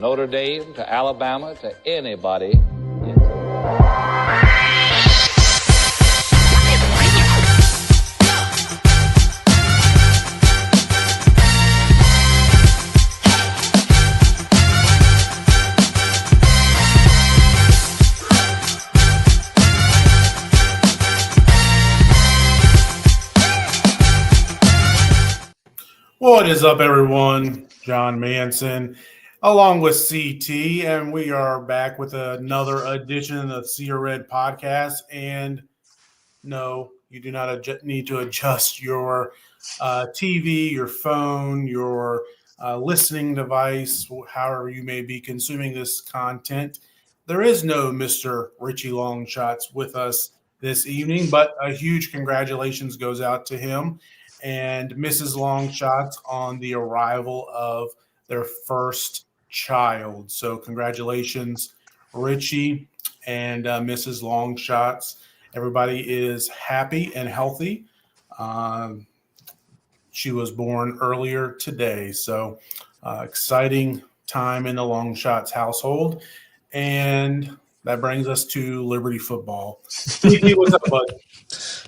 Notre Dame to Alabama to anybody. What is up, everyone? John Manson, along with CT, and we are back with another edition of the ASOR Red Podcast. And no, you do not need to adjust your TV, your phone, your listening device, however you may be consuming this content. There is no Mr. Richie Longshots with us this evening, but a huge congratulations goes out to him and Mrs. Longshots on the arrival of their first child. So congratulations, Richie and Mrs. Longshots. Everybody is happy and healthy. She was born earlier today. So exciting time in the Longshots household. And that brings us to Liberty football. What's up, bud?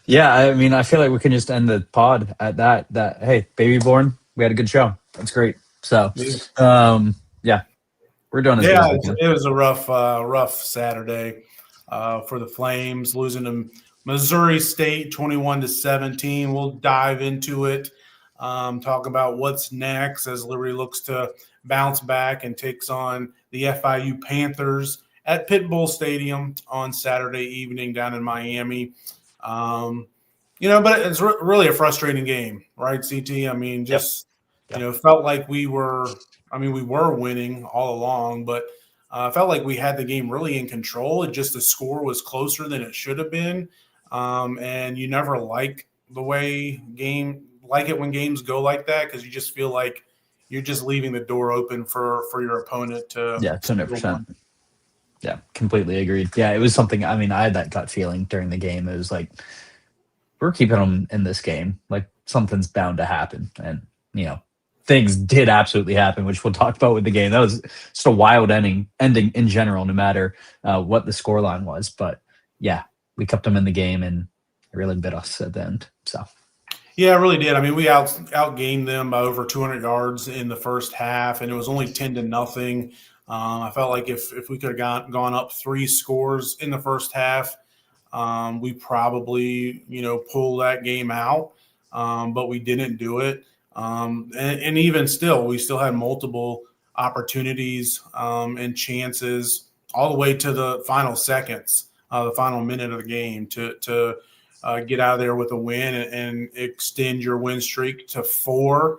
Yeah, I mean, I feel like we can just end the pod at that, hey, baby born, we had a good show. That's great. So, yeah, we're doing this. Yeah, it was a rough Saturday for the Flames, losing to Missouri State 21-17. We'll dive into it, talk about what's next as Liberty looks to bounce back and takes on the FIU Panthers at Pitbull Stadium on Saturday evening down in Miami. But it's really a frustrating game, right, CT? I mean, felt like we were winning all along, but felt like we had the game really in control. It just the score was closer than it should have been. And you never like the way it when games go like that, because you just feel like you're just leaving the door open for your opponent to. Yeah, 100%. Yeah, completely agreed. Yeah, it was something, I mean, I had that gut feeling during the game. It was like, we're keeping them in this game. Like, something's bound to happen. And, things did absolutely happen, which we'll talk about with the game. That was just a wild ending in general, no matter what the scoreline was. But, yeah, we kept them in the game, and it really bit us at the end. So. Yeah, it really did. I mean, we outgained them by over 200 yards in the first half, and it was only 10-0. I felt like if we could have gone up 3 scores in the first half, we probably, pull that game out, but we didn't do it. And even still, we still had multiple opportunities and chances all the way to the final seconds, the final minute of the game to get out of there with a win and extend your win streak to 4,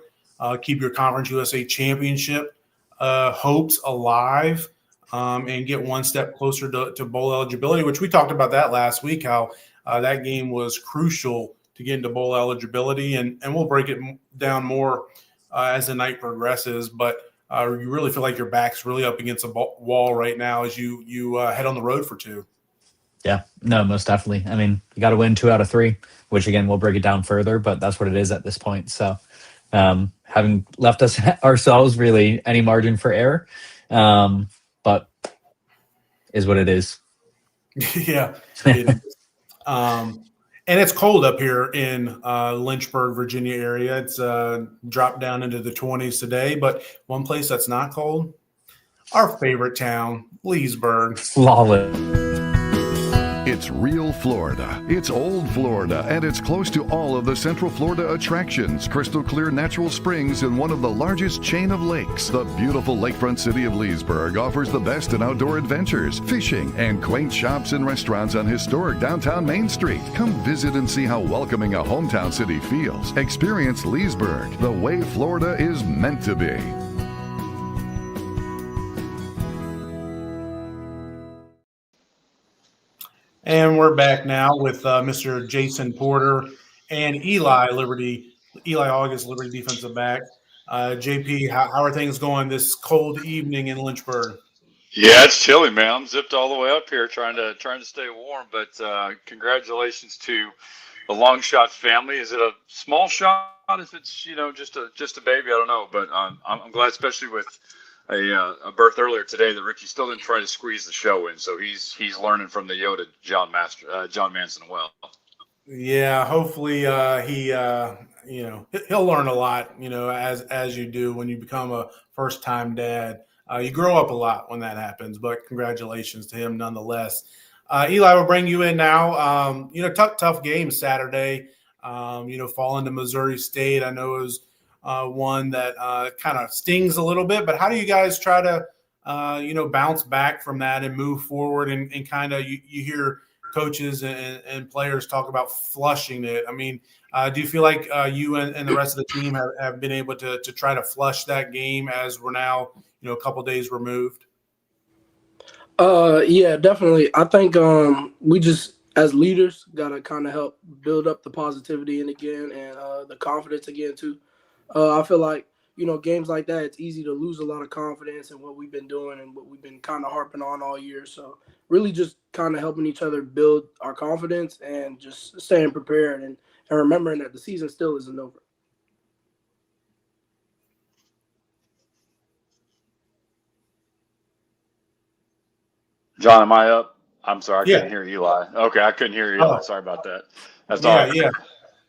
keep your Conference USA championship hopes alive, and get one step closer to bowl eligibility, which we talked about that last week, how that game was crucial to get into bowl eligibility. And we'll break it down more as the night progresses. But you really feel like your back's really up against a wall right now as you head on the road for 2. Yeah, no, most definitely. I mean, you got to win 2 out of 3, which, again, we'll break it down further, but that's what it is at this point. So having left us ourselves really any margin for error, but is what it is. Yeah. It is. And it's cold up here in Lynchburg, Virginia area. It's dropped down into the 20s today, but one place that's not cold, our favorite town, Leesburg. Flawless. It's real Florida. It's old Florida, and it's close to all of the Central Florida attractions. Crystal clear natural springs in one of the largest chain of lakes. The beautiful lakefront city of Leesburg offers the best in outdoor adventures, fishing, and quaint shops and restaurants on historic downtown Main Street. Come visit and see how welcoming a hometown city feels. Experience Leesburg the way Florida is meant to be. And we're back now with Mr. Jason Porter and Eli August, Liberty defensive back. JP, how are things going this cold evening in Lynchburg? Yeah, it's chilly, man. I'm zipped all the way up here trying to stay warm. But congratulations to the Longshot family. Is it a small shot if it's just a baby? I don't know, but I'm glad, especially with a berth earlier today that Ricky still didn't try to squeeze the show in. So he's learning from the Yoda John Manson well. Yeah, hopefully he'll learn a lot, as you do when you become a first time dad. You grow up a lot when that happens, but congratulations to him nonetheless. Eli, will bring you in now. Tough game Saturday. Falling to Missouri State. I know it was one that kind of stings a little bit, but how do you guys try to bounce back from that and move forward and kind of you hear coaches and players talk about flushing it. I mean, do you feel like you and the rest of the team have been able to try to flush that game as we're now, a couple days removed? Yeah, definitely. I think we just, as leaders, got to kind of help build up the positivity in again and the confidence again, too. I feel like, games like that, it's easy to lose a lot of confidence in what we've been doing and what we've been kind of harping on all year. So really just kind of helping each other build our confidence and just staying prepared and remembering that the season still isn't over. John, am I up? I'm sorry, I Yeah. couldn't hear Eli. Okay, I couldn't hear Eli. Sorry about that. That's all right. Yeah.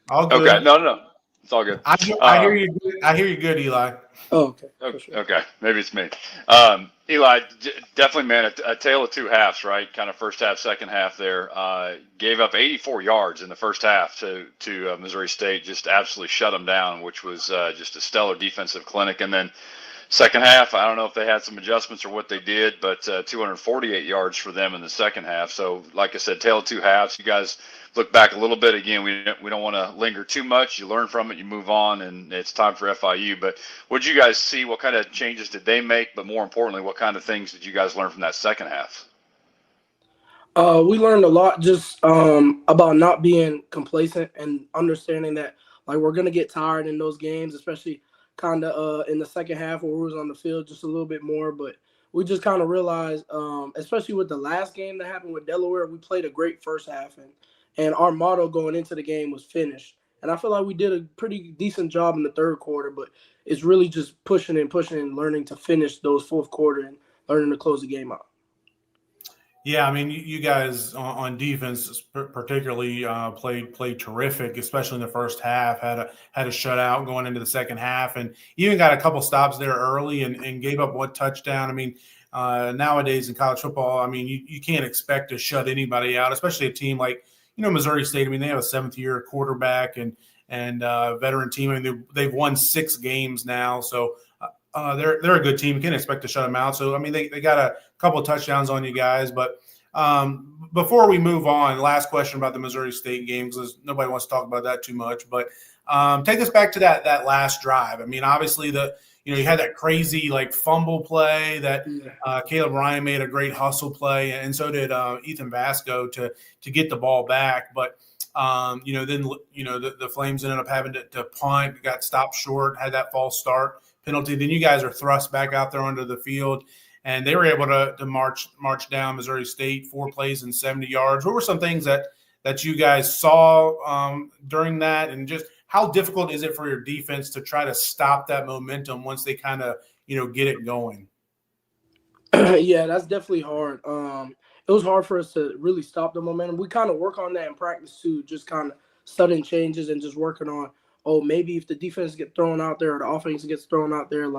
All good. Okay, no. It's all good. I hear you. I hear you good, Eli. Oh, okay. Okay, maybe it's me. Eli, definitely, man, a tale of two halves, right? Kind of first half, second half there. Gave up 84 yards in the first half to Missouri State, just absolutely shut them down, which was just a stellar defensive clinic. And then second half, I don't know if they had some adjustments or what they did, but 248 yards for them in the second half. So, like I said, tale of two halves. You guys look back a little bit. Again, we don't want to linger too much. You learn from it, you move on, and it's time for FIU. But what did you guys see? What kind of changes did they make? But more importantly, what kind of things did you guys learn from that second half? We learned a lot just about not being complacent and understanding that, like, we're going to get tired in those games, especially kind of in the second half where we was on the field just a little bit more. But we just kind of realized, especially with the last game that happened with Delaware, we played a great first half. And our motto going into the game was finish. And I feel like we did a pretty decent job in the third quarter, but it's really just pushing and learning to finish those fourth quarter and learning to close the game out. Yeah, I mean, you guys on defense particularly played terrific, especially in the first half. Had a shutout going into the second half, and even got a couple stops there early and gave up one touchdown. I mean, nowadays in college football, I mean, you can't expect to shut anybody out, especially a team like Missouri State. I mean, they have a seventh-year quarterback and veteran team. I mean, they've won 6 games now, so they're a good team. You can't expect to shut them out. So I mean, they got a couple of touchdowns on you guys. But before we move on, last question about the Missouri State game, because nobody wants to talk about that too much. But take us back to that last drive. I mean, obviously you had that crazy fumble play that Caleb Ryan made a great hustle play, and so did Ethan Vasco to get the ball back. But then the Flames ended up having to punt, got stopped short, had that false start penalty. Then you guys are thrust back out there onto the field, and they were able to march down Missouri State 4 plays and 70 yards. What were some things that you guys saw during that, and just how difficult is it for your defense to try to stop that momentum once they kind of get it going? Yeah, that's definitely hard. It was hard for us to really stop the momentum. We kind of work on that in practice too, just kind of studying changes and just working on, maybe if the defense gets thrown out there or the offense gets thrown out there,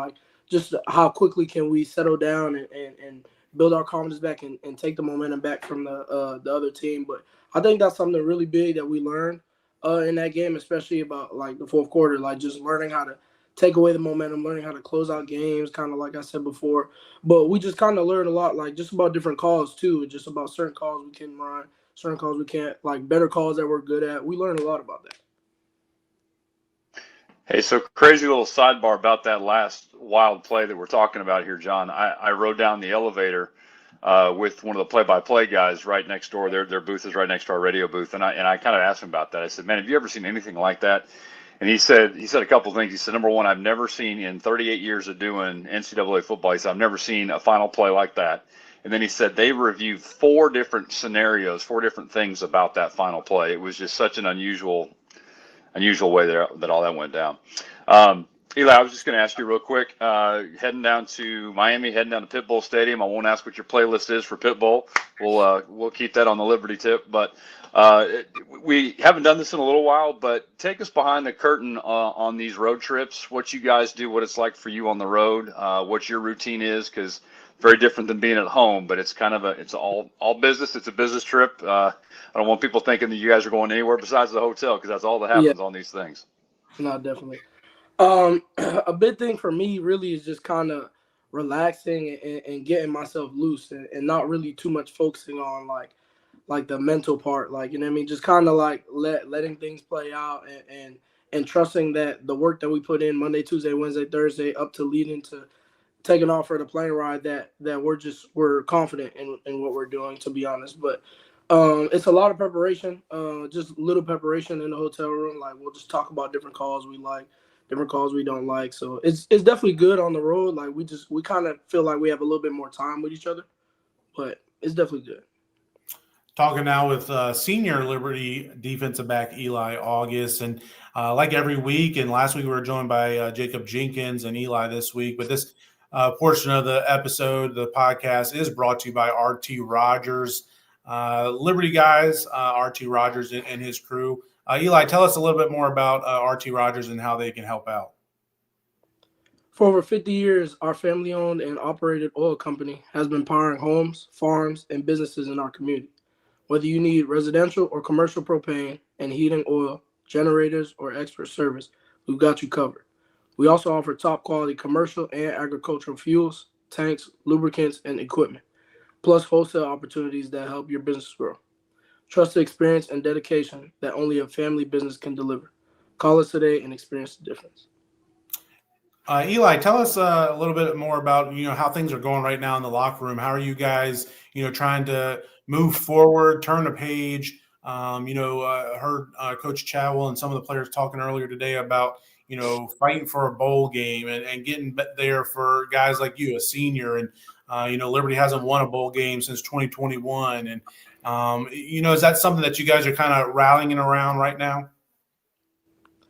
just how quickly can we settle down and build our confidence back and take the momentum back from the other team. But I think that's something really big that we learned in that game, especially about the fourth quarter, just learning how to take away the momentum, learning how to close out games, kind of like I said before. But we just kind of learned a lot, just about different calls too, just about certain calls we can run, certain calls we can't, better calls that we're good at. We learned a lot about that. Hey, so crazy little sidebar about that last wild play that we're talking about here, John. I rode down the elevator with one of the play-by-play guys right next door. Their booth is right next to our radio booth, and I kind of asked him about that. I said, "Man, have you ever seen anything like that?" And he said a couple of things. He said, number one, I've never seen in 38 years of doing NCAA football, he said, I've never seen a final play like that. And then he said they reviewed 4 different scenarios, 4 different things about that final play. It was just such an unusual way that all that went down. Eli, I was just going to ask you real quick, heading down to Miami, heading down to Pitbull Stadium. I won't ask what your playlist is for Pitbull. We'll keep that on the Liberty tip. But we haven't done this in a little while, but take us behind the curtain on these road trips, what you guys do, what it's like for you on the road, what your routine is, because very different than being at home, but it's kind of it's all business. It's a business trip. I don't want people thinking that you guys are going anywhere besides the hotel, because that's all that happens on these things. No, definitely. A big thing for me really is just kind of relaxing and getting myself loose and not really too much focusing on like the mental part, like, you know what I mean? Just kind of like letting things play out and trusting that the work that we put in Monday, Tuesday, Wednesday, Thursday, up to leading to taking off for the plane ride, that we're confident in what we're doing, to be honest. But it's a lot of preparation, just little preparation in the hotel room. Like, we'll just talk about different calls we like, different calls we don't like. So it's definitely good on the road. Like, we kind of feel like we have a little bit more time with each other, but it's definitely good. Talking now with senior Liberty defensive back Eli August, and like every week, and last week we were joined by Jacob Jenkins and Eli this week, but this portion of the episode, the podcast, is brought to you by RT Rogers. Liberty guys, RT Rogers and his crew. Eli, tell us a little bit more about RT Rogers and how they can help out. For over 50 years, our family-owned and operated oil company has been powering homes, farms, and businesses in our community. Whether you need residential or commercial propane and heating oil, generators, or expert service, we've got you covered. We also offer top-quality commercial and agricultural fuels, tanks, lubricants, and equipment, plus wholesale opportunities that help your business grow. Trust the experience and dedication that only a family business can deliver. Call us today and experience the difference. Eli, tell us a little bit more about, how things are going right now in the locker room. How are you guys, trying to move forward, turn a page? Heard Coach Chadwell and some of the players talking earlier today about, fighting for a bowl game and getting there for guys like you, a senior. And, Liberty hasn't won a bowl game since 2021. And, is that something that you guys are kind of rallying around right now?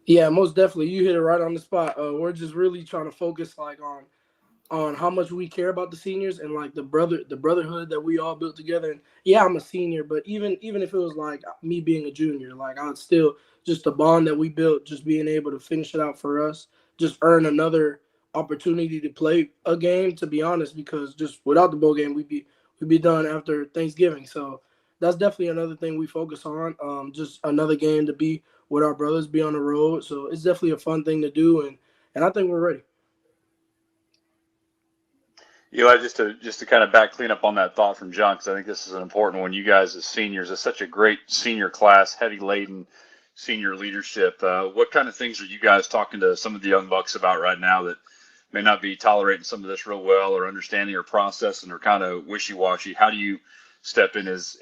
Yeah, most definitely. You hit it right on the spot. We're just really trying to focus on how much we care about the seniors and like the brotherhood that we all built together. And yeah, I'm a senior, but even if it was like me being a junior, like I would still just the bond that we built, just being able to finish it out for us, just earn another opportunity to play a game, to be honest, because just without the bowl game, we'd be done after Thanksgiving. So that's definitely another thing we focus on. Just another game to be with our brothers, be on the road. So it's definitely a fun thing to do, and I think we're ready. Eli, just to kind of clean up on that thought from John, because I think this is an important one. You guys as seniors, it's such a great senior class, heavy laden senior leadership. What kind of things are you guys talking to some of the young bucks about right now that may not be tolerating some of this real well, or understanding or processing, or kind of wishy-washy? How do you step in as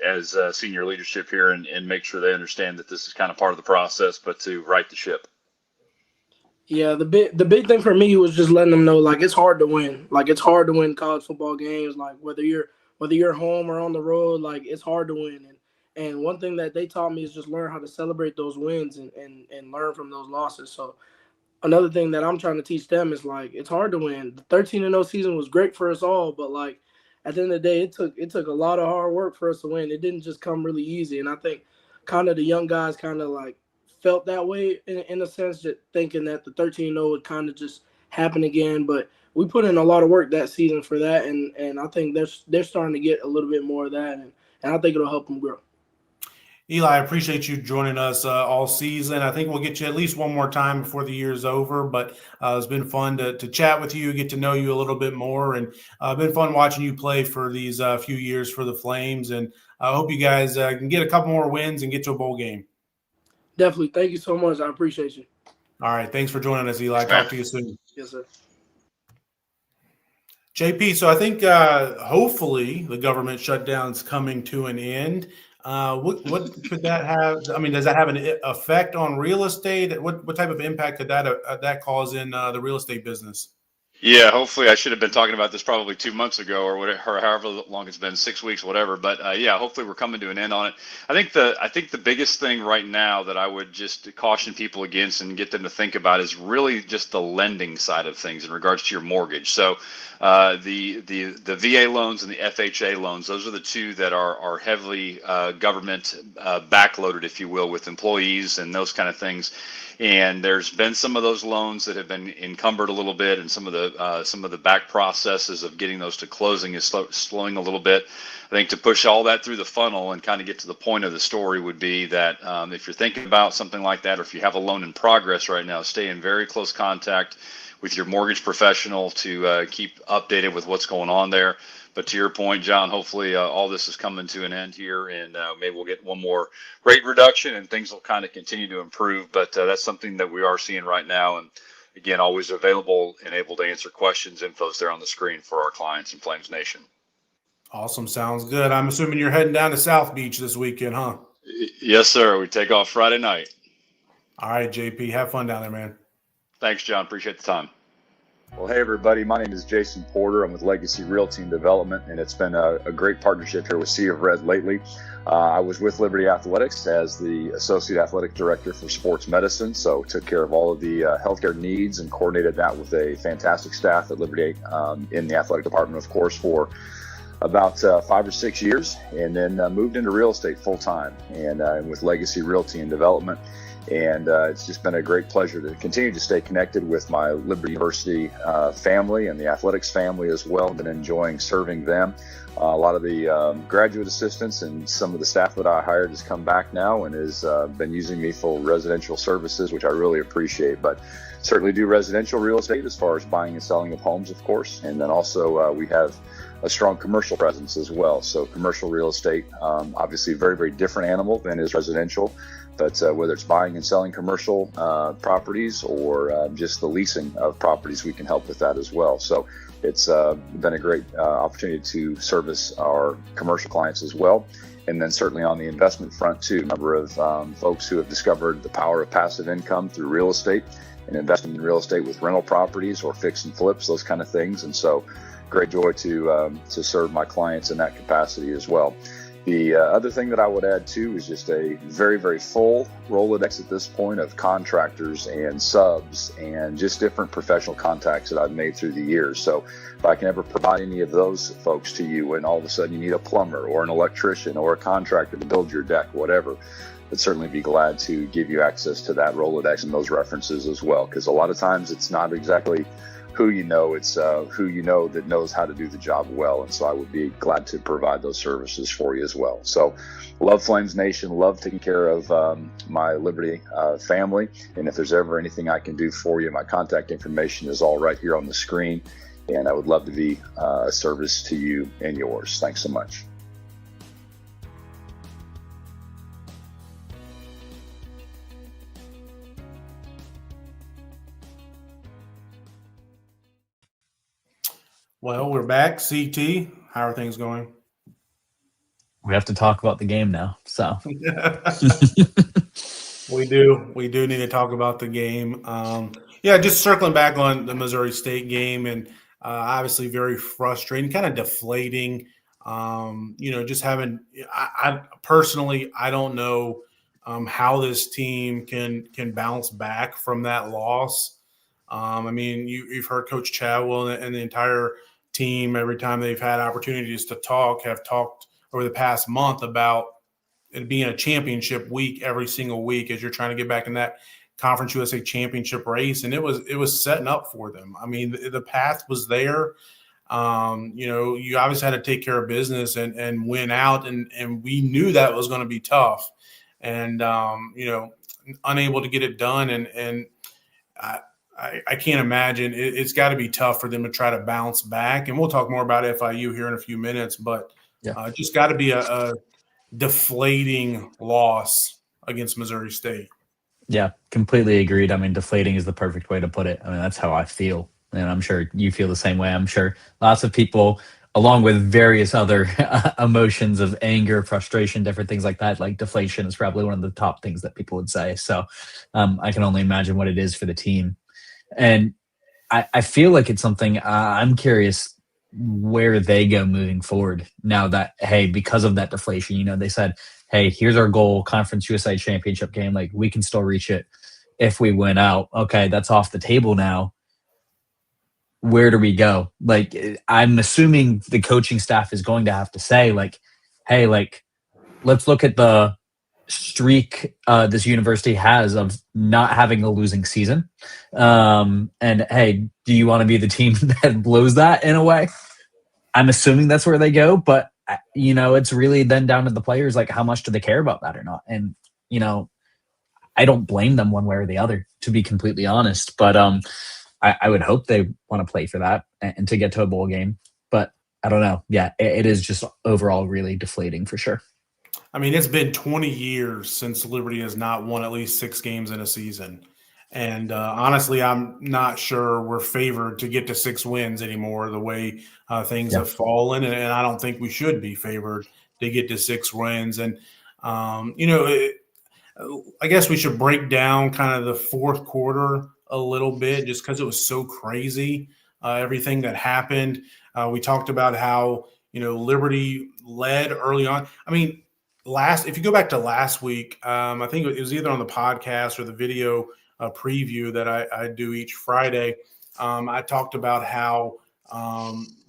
senior leadership here and make sure they understand that this is kind of part of the process, but to right the ship? Yeah, the big thing for me was just letting them know, like, it's hard to win. Like, it's hard to win college football games. Like, whether you're home or on the road, like, it's hard to win. And one thing that they taught me is just learn how to celebrate those wins and learn from those losses. So another thing that I'm trying to teach them is, like, it's hard to win. The 13-0 season was great for us all, but, like, at the end of the day, it took a lot of hard work for us to win. It didn't just come really easy. And I think kind of the young guys kind of, like, felt that way in a sense, that thinking that the 13-0 would kind of just happen again. But we put in a lot of work that season for that, and I think they're starting to get a little bit more of that, and I think it'll help them grow. Eli, I appreciate you joining us all season. I think we'll get you at least one more time before the year's over, but it's been fun to chat with you, get to know you a little bit more, and been fun watching you play for these few years for the Flames. And I hope you guys can get a couple more wins and get to a bowl game. Definitely. Thank you so much. I appreciate you. All right. Thanks for joining us, Eli. Talk to you soon. Yes, sir. JP, so I think hopefully the government shutdown's coming to an end. What could that have? I mean, does that have an effect on real estate? What type of impact could that cause in the real estate business? Yeah, hopefully I should have been talking about this probably 2 months ago or whatever, or however long it's been, 6 weeks, whatever. But yeah, hopefully we're coming to an end on it. I think the biggest thing right now that I would just caution people against and get them to think about is really just the lending side of things in regards to your mortgage. So the VA loans and the FHA loans, those are the two that are heavily government backloaded, if you will, with employees and those kind of things. And there's been some of those loans that have been encumbered a little bit, and some of the back processes of getting those to closing is slowing a little bit. I think to push all that through the funnel and kind of get to the point of the story would be that if you're thinking about something like that, or if you have a loan in progress right now, stay in very close contact with your mortgage professional to keep updated with what's going on there. But to your point, John, hopefully all this is coming to an end here, and maybe we'll get one more rate reduction and things will kind of continue to improve. But that's something that we are seeing right now. And again, always available and able to answer questions. Info's there on the screen for our clients in Flames Nation. Awesome. Sounds good. I'm assuming you're heading down to South Beach this weekend, huh? Yes, sir. We take off Friday night. All right, JP. Have fun down there, man. Thanks, John. Appreciate the time. Well, hey, everybody. My name is Jason Porter. I'm with Legacy Realty and Development, and it's been a great partnership here with Sea of Red lately. I was with Liberty Athletics as the Associate Athletic Director for Sports Medicine, so took care of all of the healthcare needs and coordinated that with a fantastic staff at Liberty in the athletic department, of course, for about 5 or 6 years, and then moved into real estate full-time and with Legacy Realty and Development. And it's just been a great pleasure to continue to stay connected with my Liberty University family and the athletics family as well. Been enjoying serving them. A lot of the graduate assistants and some of the staff that I hired has come back now and has been using me for residential services, which I really appreciate. But certainly do residential real estate as far as buying and selling of homes, of course. And then also we have a strong commercial presence as well. So commercial real estate, obviously a very, very different animal than is residential. But whether it's buying and selling commercial properties or just the leasing of properties, we can help with that as well. So it's been a great opportunity to service our commercial clients as well. And then certainly on the investment front too, a number of folks who have discovered the power of passive income through real estate and investing in real estate with rental properties or fix and flips, those kind of things. And so great joy to serve my clients in that capacity as well. The other thing that I would add too is just a very, very full Rolodex at this point of contractors and subs and just different professional contacts that I've made through the years. So if I can ever provide any of those folks to you when all of a sudden you need a plumber or an electrician or a contractor to build your deck, whatever, I'd certainly be glad to give you access to that Rolodex and those references as well. Because a lot of times it's not exactly who you know, it's who you know that knows how to do the job well. And so I would be glad to provide those services for you as well. So love Flames Nation, love taking care of my Liberty family. And if there's ever anything I can do for you, my contact information is all right here on the screen. And I would love to be a service to you and yours. Thanks so much. Well, we're back. CT, how are things going? We have to talk about the game now. So We do need to talk about the game. Just circling back on the Missouri State game, and obviously very frustrating, kind of deflating. Just having. I personally, I don't know how this team can bounce back from that loss. You've heard Coach Chadwell and the entire team, every time they've had opportunities to talk, have talked over the past month about it being a championship week every single week as you're trying to get back in that Conference USA championship race. And it was setting up for them. I mean, the path was there. You obviously had to take care of business and win out. And we knew that was going to be tough and, unable to get it done. And I can't imagine it's got to be tough for them to try to bounce back. And we'll talk more about FIU here in a few minutes, but just got to be a deflating loss against Missouri State. Yeah, completely agreed. I mean, deflating is the perfect way to put it. I mean, that's how I feel. And I'm sure you feel the same way. I'm sure lots of people, along with various other emotions of anger, frustration, different things like that, like deflation is probably one of the top things that people would say. So I can only imagine what it is for the team. And I feel like it's something I'm curious where they go moving forward now that, hey, because of that deflation, you know, they said, hey, here's our goal, Conference USA championship game. Like, we can still reach it if we win out. Okay, that's off the table now. Where do we go? Like, I'm assuming the coaching staff is going to have to say, like, hey, like, let's look at the streak this university has of not having a losing season. And hey, do you want to be the team that blows that in a way? I'm assuming that's where they go, but you know, it's really then down to the players, like, how much do they care about that or not? And, you know, I don't blame them one way or the other, to be completely honest, but I would hope they want to play for that and to get to a bowl game, but I don't know. Yeah, it is just overall really deflating for sure. I mean, it's been 20 years since Liberty has not won at least 6 games in a season. And honestly, I'm not sure we're favored to get to 6 wins anymore, the way things have fallen. And I don't think we should be favored to get to 6 wins. And, you know, I guess we should break down kind of the fourth quarter a little bit, just because it was so crazy, everything that happened. We talked about how, you know, Liberty led early on. I mean, if you go back to last week, I think it was either on the podcast or the video preview that I do each Friday. I talked about how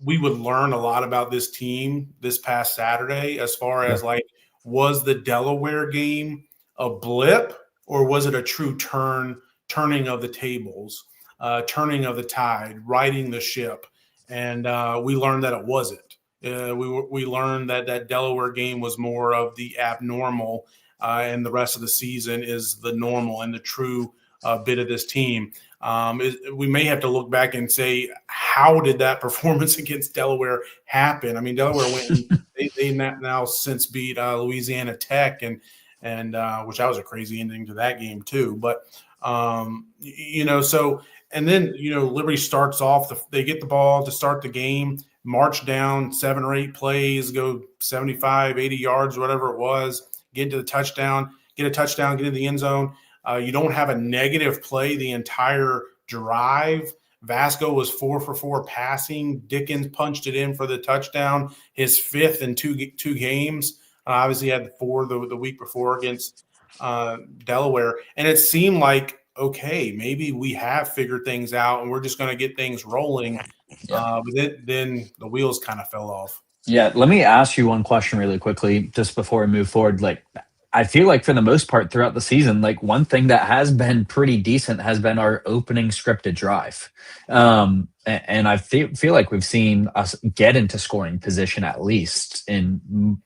we would learn a lot about this team this past Saturday, as far as like, was the Delaware game a blip, or was it a true turning of the tables, turning of the tide, righting the ship? And we learned that it wasn't. We learned that Delaware game was more of the abnormal, and the rest of the season is the normal and the true bit of this team. We may have to look back and say, how did that performance against Delaware happen? I mean, Delaware went. They now since beat Louisiana Tech, and which that was a crazy ending to that game too. But you know, so and then, you know, Liberty starts off. They get the ball to start the game, march down 7 or 8 plays, go 75, 80 yards, whatever it was, get into the touchdown, get into the end zone. You don't have a negative play the entire drive. Vasco was 4 for 4 passing. Dickens punched it in for the touchdown, his 5th in two games. Obviously had 4 the week before against Delaware. And it seemed like, okay, maybe we have figured things out and we're just going to get things rolling. But then the wheels kind of fell off. Yeah, let me ask you one question really quickly just before we move forward. Like, I feel like for the most part throughout the season, like, one thing that has been pretty decent has been our opening scripted drive. And I feel like we've seen us get into scoring position at least in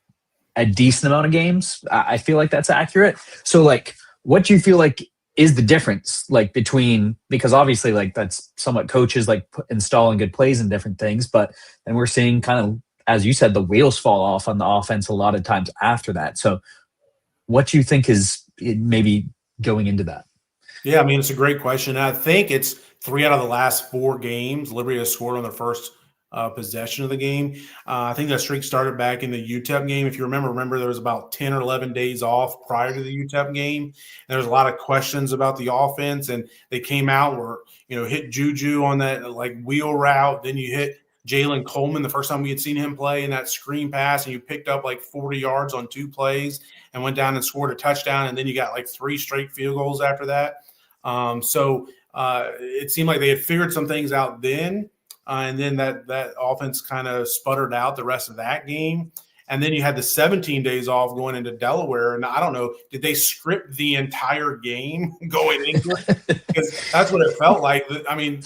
a decent amount of games. I feel like that's accurate. So, like, what do you feel like is the difference, like, between, because obviously, like, that's somewhat coaches like installing good plays and different things, but then we're seeing kind of, as you said, the wheels fall off on the offense a lot of times after that. So what do you think is maybe going into that? Yeah, I mean, it's a great question. I think it's 3 out of the last 4 games Liberty has scored on their first possession of the game. I think that streak started back in the UTEP game. If you remember there was about 10 or 11 days off prior to the UTEP game. And there was a lot of questions about the offense, and they came out where, you know, hit Juju on that like wheel route. Then you hit Jalen Coleman the first time we had seen him play in that screen pass, and you picked up like 40 yards on 2 plays and went down and scored a touchdown. And then you got like 3 straight field goals after that. So it seemed like they had figured some things out then. And then that offense kind of sputtered out the rest of that game. And then you had the 17 days off going into Delaware. And I don't know, did they script the entire game going into it? Because that's what it felt like. I mean,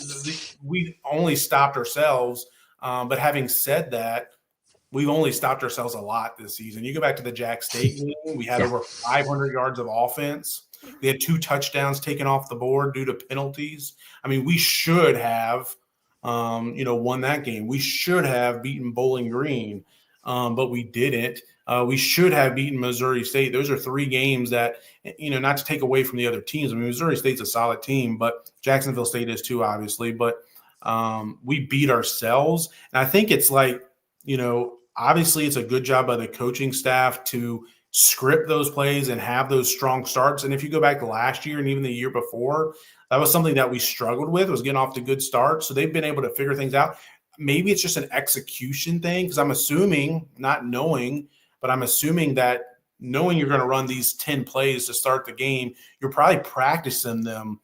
we only stopped ourselves. But having said that, we've only stopped ourselves a lot this season. You go back to the Jack State game, we had over 500 yards of offense. They had 2 touchdowns taken off the board due to penalties. I mean, we should have won that game. We should have beaten Bowling Green, but we didn't. We should have beaten Missouri State. Those are 3 games that, you know, not to take away from the other teams. I mean, Missouri State's a solid team, but Jacksonville State is too, obviously. But we beat ourselves. And I think it's like, you know, obviously it's a good job by the coaching staff to script those plays and have those strong starts. And if you go back to last year and even the year before, that was something that we struggled with, was getting off to good starts. So they've been able to figure things out. Maybe it's just an execution thing, because I'm assuming, not knowing, but I'm assuming that knowing you're going to run these 10 plays to start the game, you're probably practicing them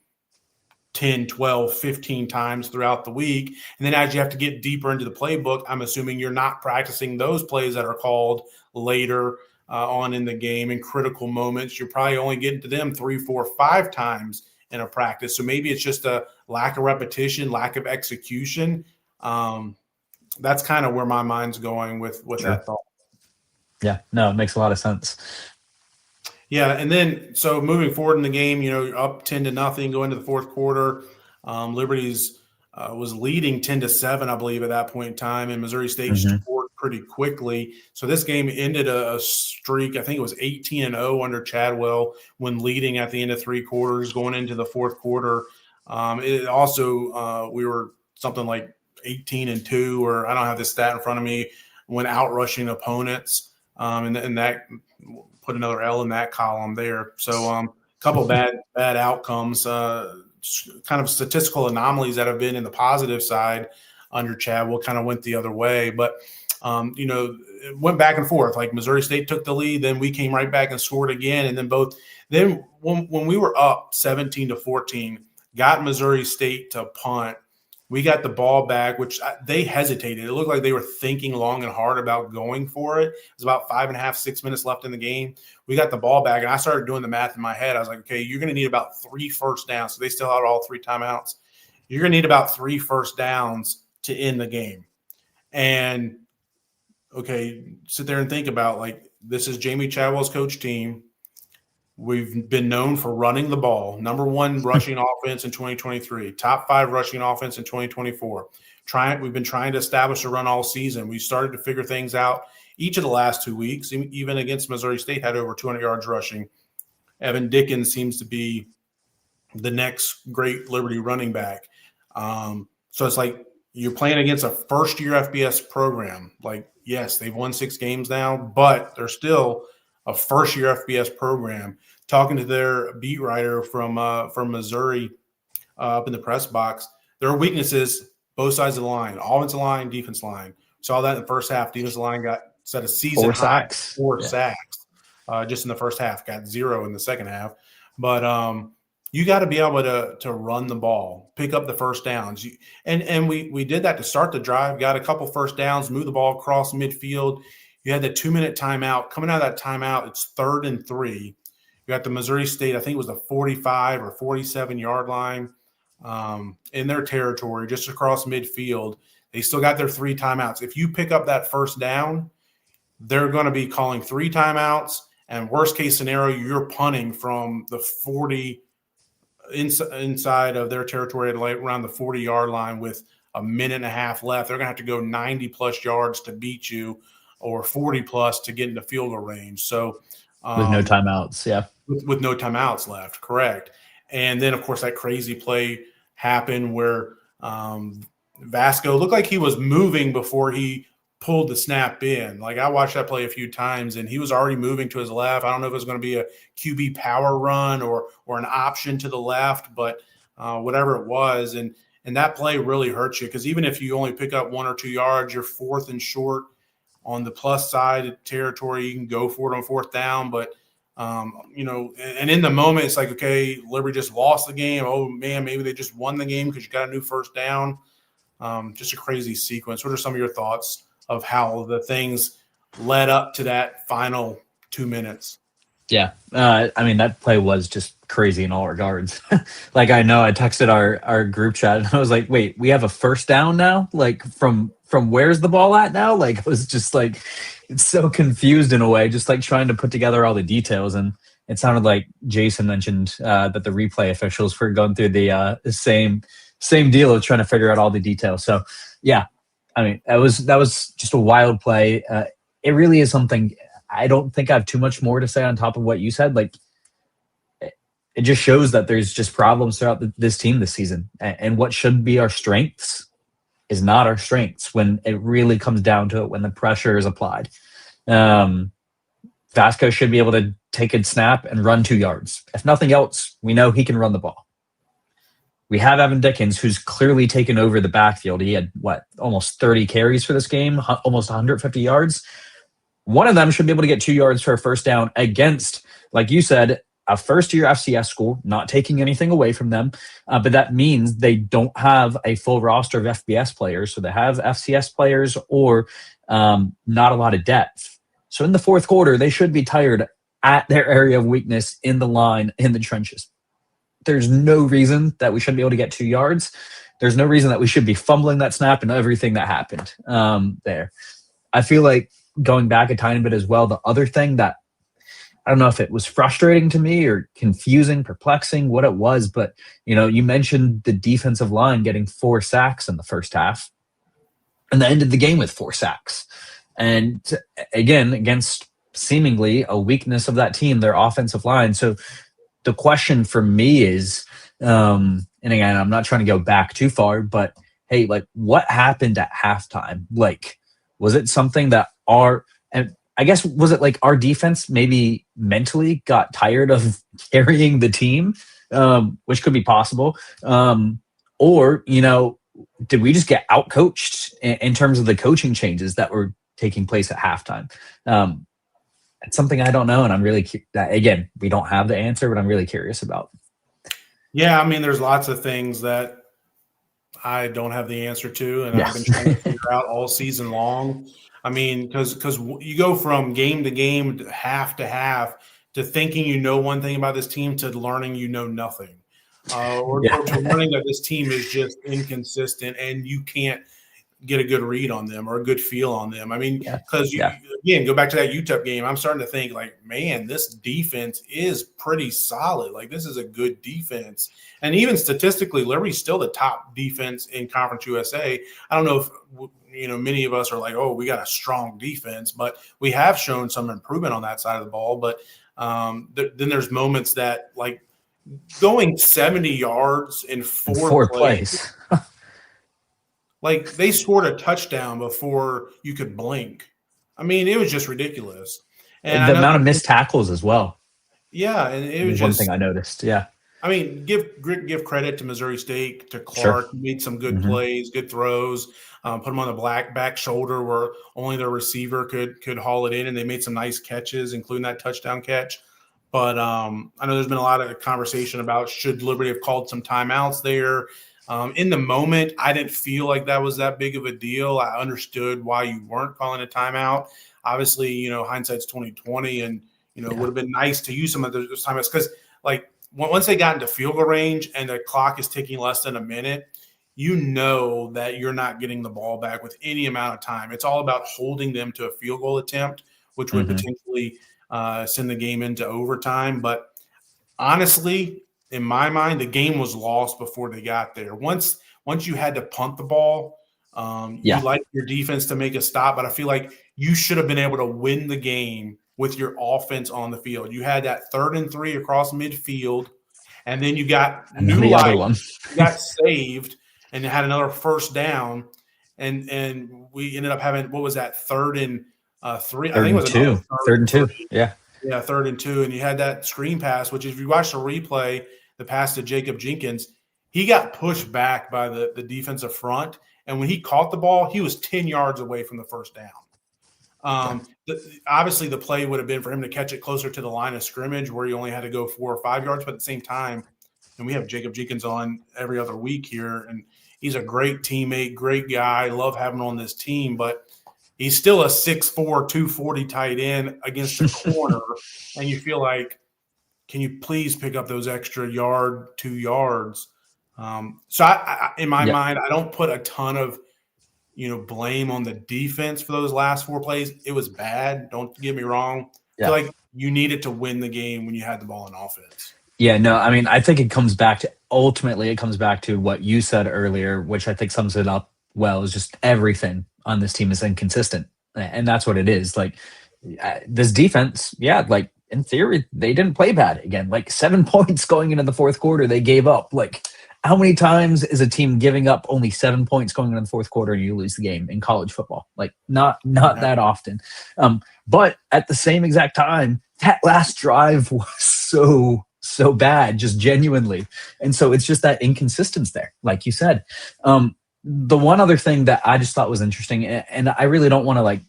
10, 12, 15 times throughout the week. And then as you have to get deeper into the playbook, I'm assuming you're not practicing those plays that are called later on in the game in critical moments. You're probably only getting to them 3, 4, 5 times in a practice. So maybe it's just a lack of repetition, lack of execution. That's kind of where my mind's going with that thought. Yeah, no, it makes a lot of sense. Yeah, and then so moving forward in the game, you're up 10-0 going into the fourth quarter. Liberty's was leading 10-7, I believe, at that point in time, and Missouri State scored pretty quickly. So this game ended a streak. I think it was 18-0 under Chadwell when leading at the end of 3 quarters, going into the fourth quarter. It also we were something like 18-2, or I don't have this stat in front of me, when out rushing opponents, and that put another L in that column there. So a couple bad outcomes, kind of statistical anomalies that have been in the positive side under Chadwell kind of went the other way. But, it went back and forth. Like Missouri State took the lead, then we came right back and scored again. And then when we were up 17-14, got Missouri State to punt, we got the ball back, which they hesitated. It looked like they were thinking long and hard about going for it. It was about 5.5, 6 minutes left in the game. We got the ball back, and I started doing the math in my head. I was like, okay, you're going to need about 3 first downs. So they still had all 3 timeouts. You're going to need about 3 first downs to end the game. And, okay, sit there and think about, like, this is Jamie Chadwell's coach team. We've been known for running the ball. Number 1 rushing offense in 2023. Top 5 rushing offense in 2024. We've been trying to establish a run all season. We started to figure things out each of the last 2 weeks. Even against Missouri State, had over 200 yards rushing. Evan Dickens seems to be the next great Liberty running back. So it's like you're playing against a first-year FBS program. Like, yes, they've won 6 games now, but they're still a first-year FBS program. Talking to their beat writer from Missouri up in the press box, their weaknesses, both sides of the line, offensive line, defense line. Saw that in the first half. Defensive line got set a season 4 high, sacks. 4 sacks just in the first half. Got 0 in the second half. But you got to be able to run the ball, pick up the first downs. And we did that to start the drive, got a couple first downs, moved the ball across midfield. You had the 2-minute timeout. Coming out of that timeout, it's 3rd and 3. You got the Missouri State, I think it was the 45 or 47-yard line in their territory, just across midfield. They still got their 3 timeouts. If you pick up that first down, they're going to be calling 3 timeouts, and worst case scenario, you're punting from the 40 inside of their territory at around the 40-yard line with a minute and a half left. They're going to have to go 90-plus yards to beat you, or 40-plus to get into field goal range. So with no timeouts, yeah. With no timeouts left, correct. And then, of course, that crazy play happened where Vasco looked like he was moving before he pulled the snap in. Like, I watched that play a few times, and he was already moving to his left. I don't know if it was going to be a QB power run or an option to the left, but whatever it was. And that play really hurts you, because even if you only pick up 1 or 2 yards, you're 4th and short on the plus side of territory. You can go for it on 4th down, but and in the moment, it's like, okay, Liberty just lost the game. Oh man, maybe they just won the game because you got a new first down. Just a crazy sequence. What are some of your thoughts of how the things led up to that final 2 minutes? Yeah. I mean, that play was just crazy in all regards. Like, I know I texted our group chat and I was like, wait, we have a first down now? Like, from where's the ball at now? Like, I was just like, it's so confused in a way, just like trying to put together all the details. And it sounded like Jason mentioned that the replay officials were going through the same deal of trying to figure out all the details. So yeah, I mean, that was just a wild play. It really is something. I don't think I have too much more to say on top of what you said. Like, it just shows that there's just problems throughout this team this season, and what should be our strengths is not our strengths when it really comes down to it, when the pressure is applied. Vasco should be able to take a snap and run 2 yards. If nothing else, we know he can run the ball. We have Evan Dickens, who's clearly taken over the backfield. He had, almost 30 carries for this game, almost 150 yards. One of them should be able to get 2 yards for a first down against, like you said, a first-year FCS school, not taking anything away from them. But that means they don't have a full roster of FBS players. So they have FCS players or not a lot of depth. So in the fourth quarter, they should be tired at their area of weakness in the line, in the trenches. There's no reason that we shouldn't be able to get 2 yards. There's no reason that we should be fumbling that snap and everything that happened there. I feel like going back a tiny bit as well, the other thing that I don't know if it was frustrating to me or confusing, perplexing, what it was, but you mentioned the defensive line getting 4 sacks in the first half and they ended the game with 4 sacks. And again, against seemingly a weakness of that team, their offensive line. So the question for me is, and again, I'm not trying to go back too far, but hey, what happened at halftime? Was it something that and I guess, was it our defense maybe mentally got tired of carrying the team, which could be possible? Or, did we just get outcoached in terms of the coaching changes that were taking place at halftime? It's something I don't know, and I'm really again, we don't have the answer, but I'm really curious about. Yeah, I mean, there's lots of things that I don't have the answer to, and I've been trying to figure out all season long. I mean, because you go from game to game, half to half, to thinking one thing about this team to learning nothing, or to learning that this team is just inconsistent and you can't get a good read on them or a good feel on them. I mean, because again, go back to that UTEP game, I'm starting to think man, this defense is pretty solid. This is a good defense. And even statistically, Liberty's still the top defense in Conference USA. I don't know if, many of us are oh, we got a strong defense, but we have shown some improvement on that side of the ball. But then there's moments that going 70 yards in four plays. They scored a touchdown before you could blink. I mean, it was just ridiculous. And the amount of missed tackles as well. Yeah, and it was one thing I noticed. Yeah. I mean, give credit to Missouri State, to Clark. He made some good plays, good throws. Put them on the back shoulder where only their receiver could haul it in, and they made some nice catches, including that touchdown catch. But I know there's been a lot of conversation about should Liberty have called some timeouts there. In the moment, I didn't feel like that was that big of a deal. I understood why you weren't calling a timeout. Obviously, hindsight's 20/20, and it would have been nice to use some of those timeouts because, once they got into field goal range and the clock is ticking less than a minute, that you're not getting the ball back with any amount of time. It's all about holding them to a field goal attempt, which would potentially send the game into overtime. But honestly, in my mind, the game was lost before they got there. Once you had to punt the ball, you like your defense to make a stop, but I feel like you should have been able to win the game with your offense on the field. You had that 3rd and 3 across midfield, and then you got new life. You got saved and had another first down, and we ended up having, what was that, 3rd and 3? I think it was 3rd and 2. Yeah. Yeah, 3rd and 2, and you had that screen pass, which if you watch the replay, the pass to Jacob Jenkins, he got pushed back by the defensive front, and when he caught the ball, he was 10 yards away from the first down. Obviously, the play would have been for him to catch it closer to the line of scrimmage where he only had to go 4 or 5 yards, but at the same time, and we have Jacob Jenkins on every other week here, and he's a great teammate, great guy, love having him on this team, but he's still a 6'4", 240 tight end against a corner, and you feel like, can you please pick up those extra 2 yards? So I in my mind, I don't put a ton of blame on the defense for those last 4 plays. It was bad. Don't get me wrong. I feel like you needed to win the game when you had the ball in offense. Yeah, no, I mean, I think it comes back to what you said earlier, which I think sums it up well, is just everything on this team is inconsistent. And that's what it is. This defense, in theory, they didn't play bad again. 7 points going into the fourth quarter, they gave up. how many times is a team giving up only 7 points going into the fourth quarter and you lose the game in college football? Like not that often. But at the same exact time, that last drive was so bad, just genuinely. And so it's just that inconsistency there, like you said. The one other thing that I just thought was interesting, and I really don't want to like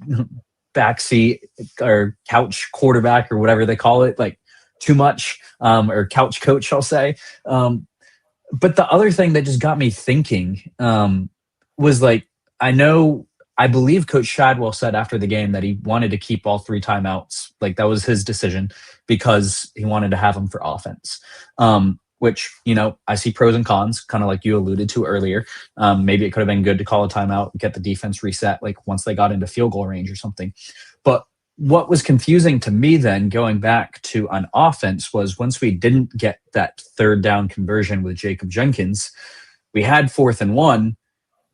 backseat or couch quarterback or whatever they call it, like too much, or couch coach, I'll say. But the other thing that just got me thinking was like, I believe Coach Shadwell said after the game that he wanted to keep all 3 timeouts. Like that was his decision because he wanted to have them for offense. Which, I see pros and cons, kind of like you alluded to earlier. Maybe it could have been good to call a timeout, get the defense reset, like once they got into field goal range or something. But what was confusing to me then, going back to on offense, was once we didn't get that 3rd down conversion with Jacob Jenkins, we had 4th and 1,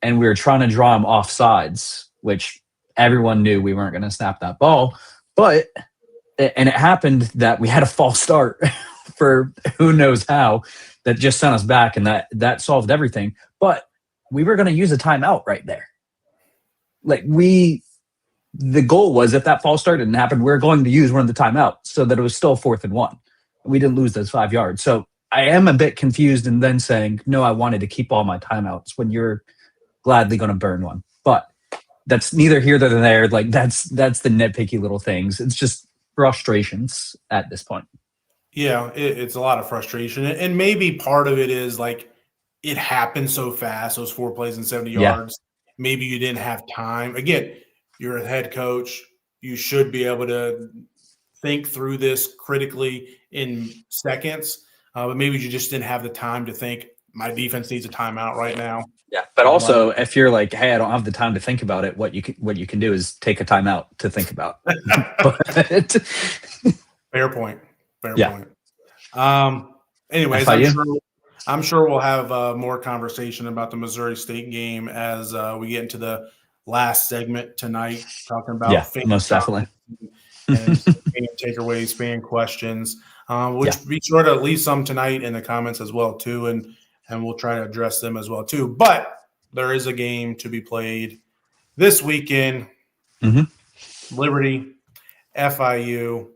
and we were trying to draw him off sides, which everyone knew we weren't going to snap that ball. And it happened that we had a false start for who knows how that just sent us back, and that solved everything. But we were going to use a timeout right there. Like the goal was, if that false start didn't happen, we were going to use one of the timeouts so that it was still 4th and 1. We didn't lose those 5 yards. So I am a bit confused and then saying, no, I wanted to keep all my timeouts when you're gladly going to burn one. But that's neither here nor there. Like that's the nitpicky little things. It's just frustrations at this point. Yeah, it's a lot of frustration. And maybe part of it is like it happened so fast, those 4 plays and 70 yards. Maybe you didn't have time. Again, you're a head coach. You should be able to think through this critically in seconds. But maybe you just didn't have the time to think, my defense needs a timeout right now. Yeah, but also if you're like, hey, I don't have the time to think about it, what you can do is take a timeout to think about. But Fair point. Anyways, I'm sure we'll have more conversation about the Missouri State game as we get into the last segment tonight, talking about most definitely and fan takeaways, fan questions, which be sure to leave some tonight in the comments as well too, and we'll try to address them as well too. But there is a game to be played this weekend. Liberty, FIU.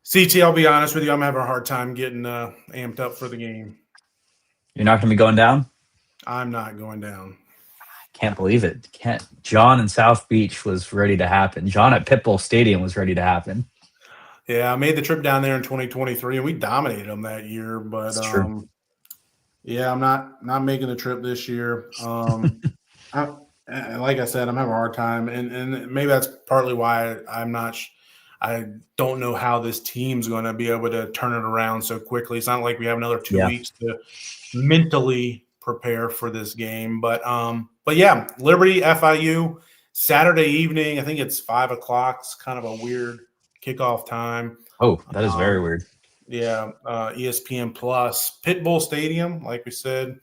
CT, I'll be honest with you, I'm having a hard time getting amped up for the game. You're not going to be going down? I'm not going down. Can't believe it. John in South Beach was ready to happen. John at Pitbull Stadium was ready to happen. Yeah, I made the trip down there in 2023, and we dominated them that year. But yeah, I'm not making the trip this year. Like I said, I'm having a hard time, and maybe that's partly why I don't know how this team's going to be able to turn it around so quickly. It's not like we have another 2 weeks to mentally prepare for this game. But yeah, Liberty, FIU, Saturday evening. I think it's 5 o'clock. It's kind of a weird kickoff time. Oh, that is very weird. Yeah, ESPN Plus, Pitbull Stadium, like we said,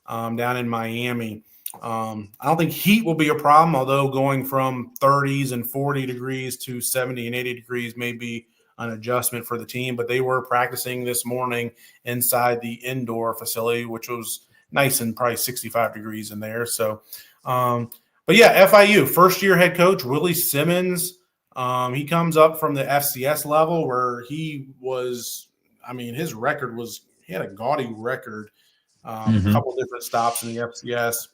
down in Miami. I don't think heat will be a problem, although going from 30s and 40 degrees to 70 and 80 degrees may be an adjustment for the team. But they were practicing this morning inside the indoor facility, which was nice and probably 65 degrees in there. So, but yeah, FIU, first-year head coach Willie Simmons. He comes up from the FCS level where he was – I mean, his record was – he had a gaudy record, a couple different stops in the FCS.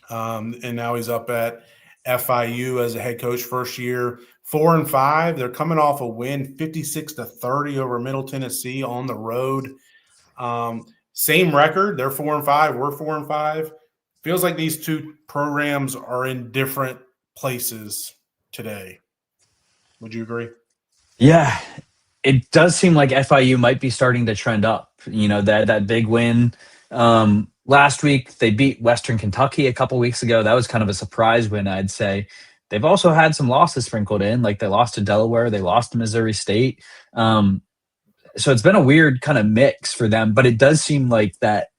And now he's up at FIU as a head coach first year, 4-5. They're coming off a win 56-30 over Middle Tennessee on the road. Same record. They're 4-5. We're 4-5. Feels like these two programs are in different places today. Would you agree? Yeah, it does seem like FIU might be starting to trend up. You know, that big win last week, they beat Western Kentucky a couple weeks ago. That was kind of a surprise win, I'd say. They've also had some losses sprinkled in, like they lost to Delaware, they lost to Missouri State. So it's been a weird kind of mix for them, but it does seem like that,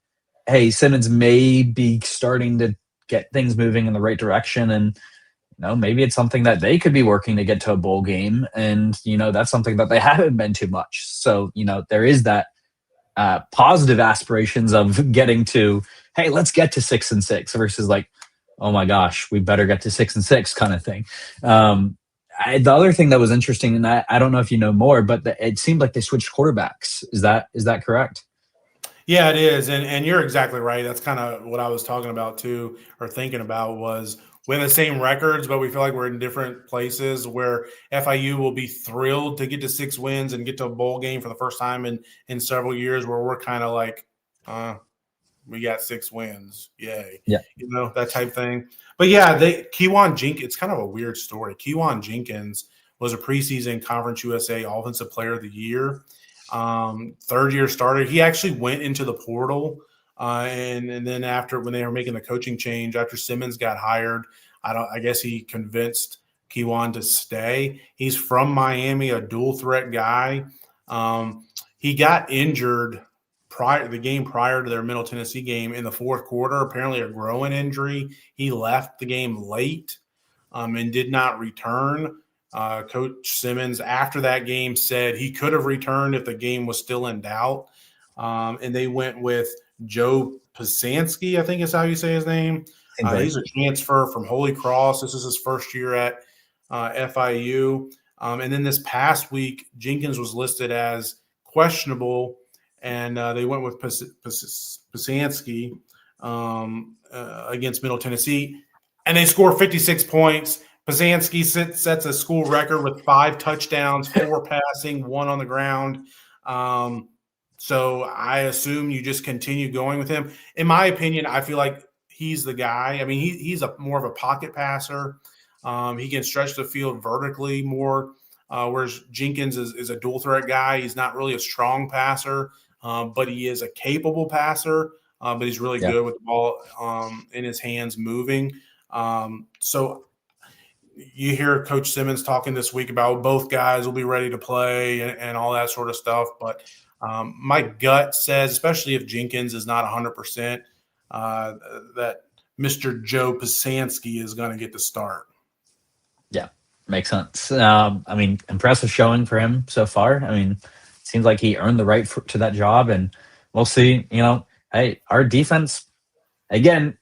hey, Simmons may be starting to get things moving in the right direction. And, you know, maybe it's something that they could be working to get to a bowl game. And, you know, that's something that they haven't been too much. So, you know, there is that positive aspirations of getting to, hey, let's get to 6-6 versus like, oh my gosh, we better get to 6-6 kind of thing. The other thing that was interesting, and I don't know if you know more, but it seemed like they switched quarterbacks. Is that correct? Yeah, it is. And you're exactly right. That's kind of what I was talking about too, or thinking about, was we have the same records, but we feel like we're in different places, where FIU will be thrilled to get to 6 wins and get to a bowl game for the first time in several years, where we're kind of like, we got 6 wins. Yay. Yeah. That type thing. But yeah, Kewan Jenkins, it's kind of a weird story. Kewan Jenkins was a preseason Conference USA Offensive Player of the Year. 3rd-year starter. He actually went into the portal. And then after, when they were making the coaching change, after Simmons got hired, I guess he convinced Kewan to stay. He's from Miami, a dual threat guy. He got injured the game prior to their Middle Tennessee game in the 4th quarter, apparently a growing injury. He left the game late and did not return. Coach Simmons, after that game, said he could have returned if the game was still in doubt. And they went with Joe Pasansky, I think is how you say his name. He's a transfer from Holy Cross. This is his first year at FIU. And then this past week, Jenkins was listed as questionable, and they went with Pasansky against Middle Tennessee, and they score 56 points. Pasansky sets a school record with 5 touchdowns, 4 passing, 1 on the ground. So I assume you just continue going with him. In my opinion, I feel like he's the guy. I mean, he's more of a pocket passer. He can stretch the field vertically more, whereas Jenkins is a dual threat guy. He's not really a strong passer, but he is a capable passer. But he's really good with the ball in his hands moving. So you hear Coach Simmons talking this week about both guys will be ready to play and all that sort of stuff. But my gut says, especially if Jenkins is not 100%, that Mr. Joe Pasansky is going to get the start. Yeah, makes sense. I mean, impressive showing for him so far. I mean, it seems like he earned the right to that job, and we'll see. Hey, our defense, again,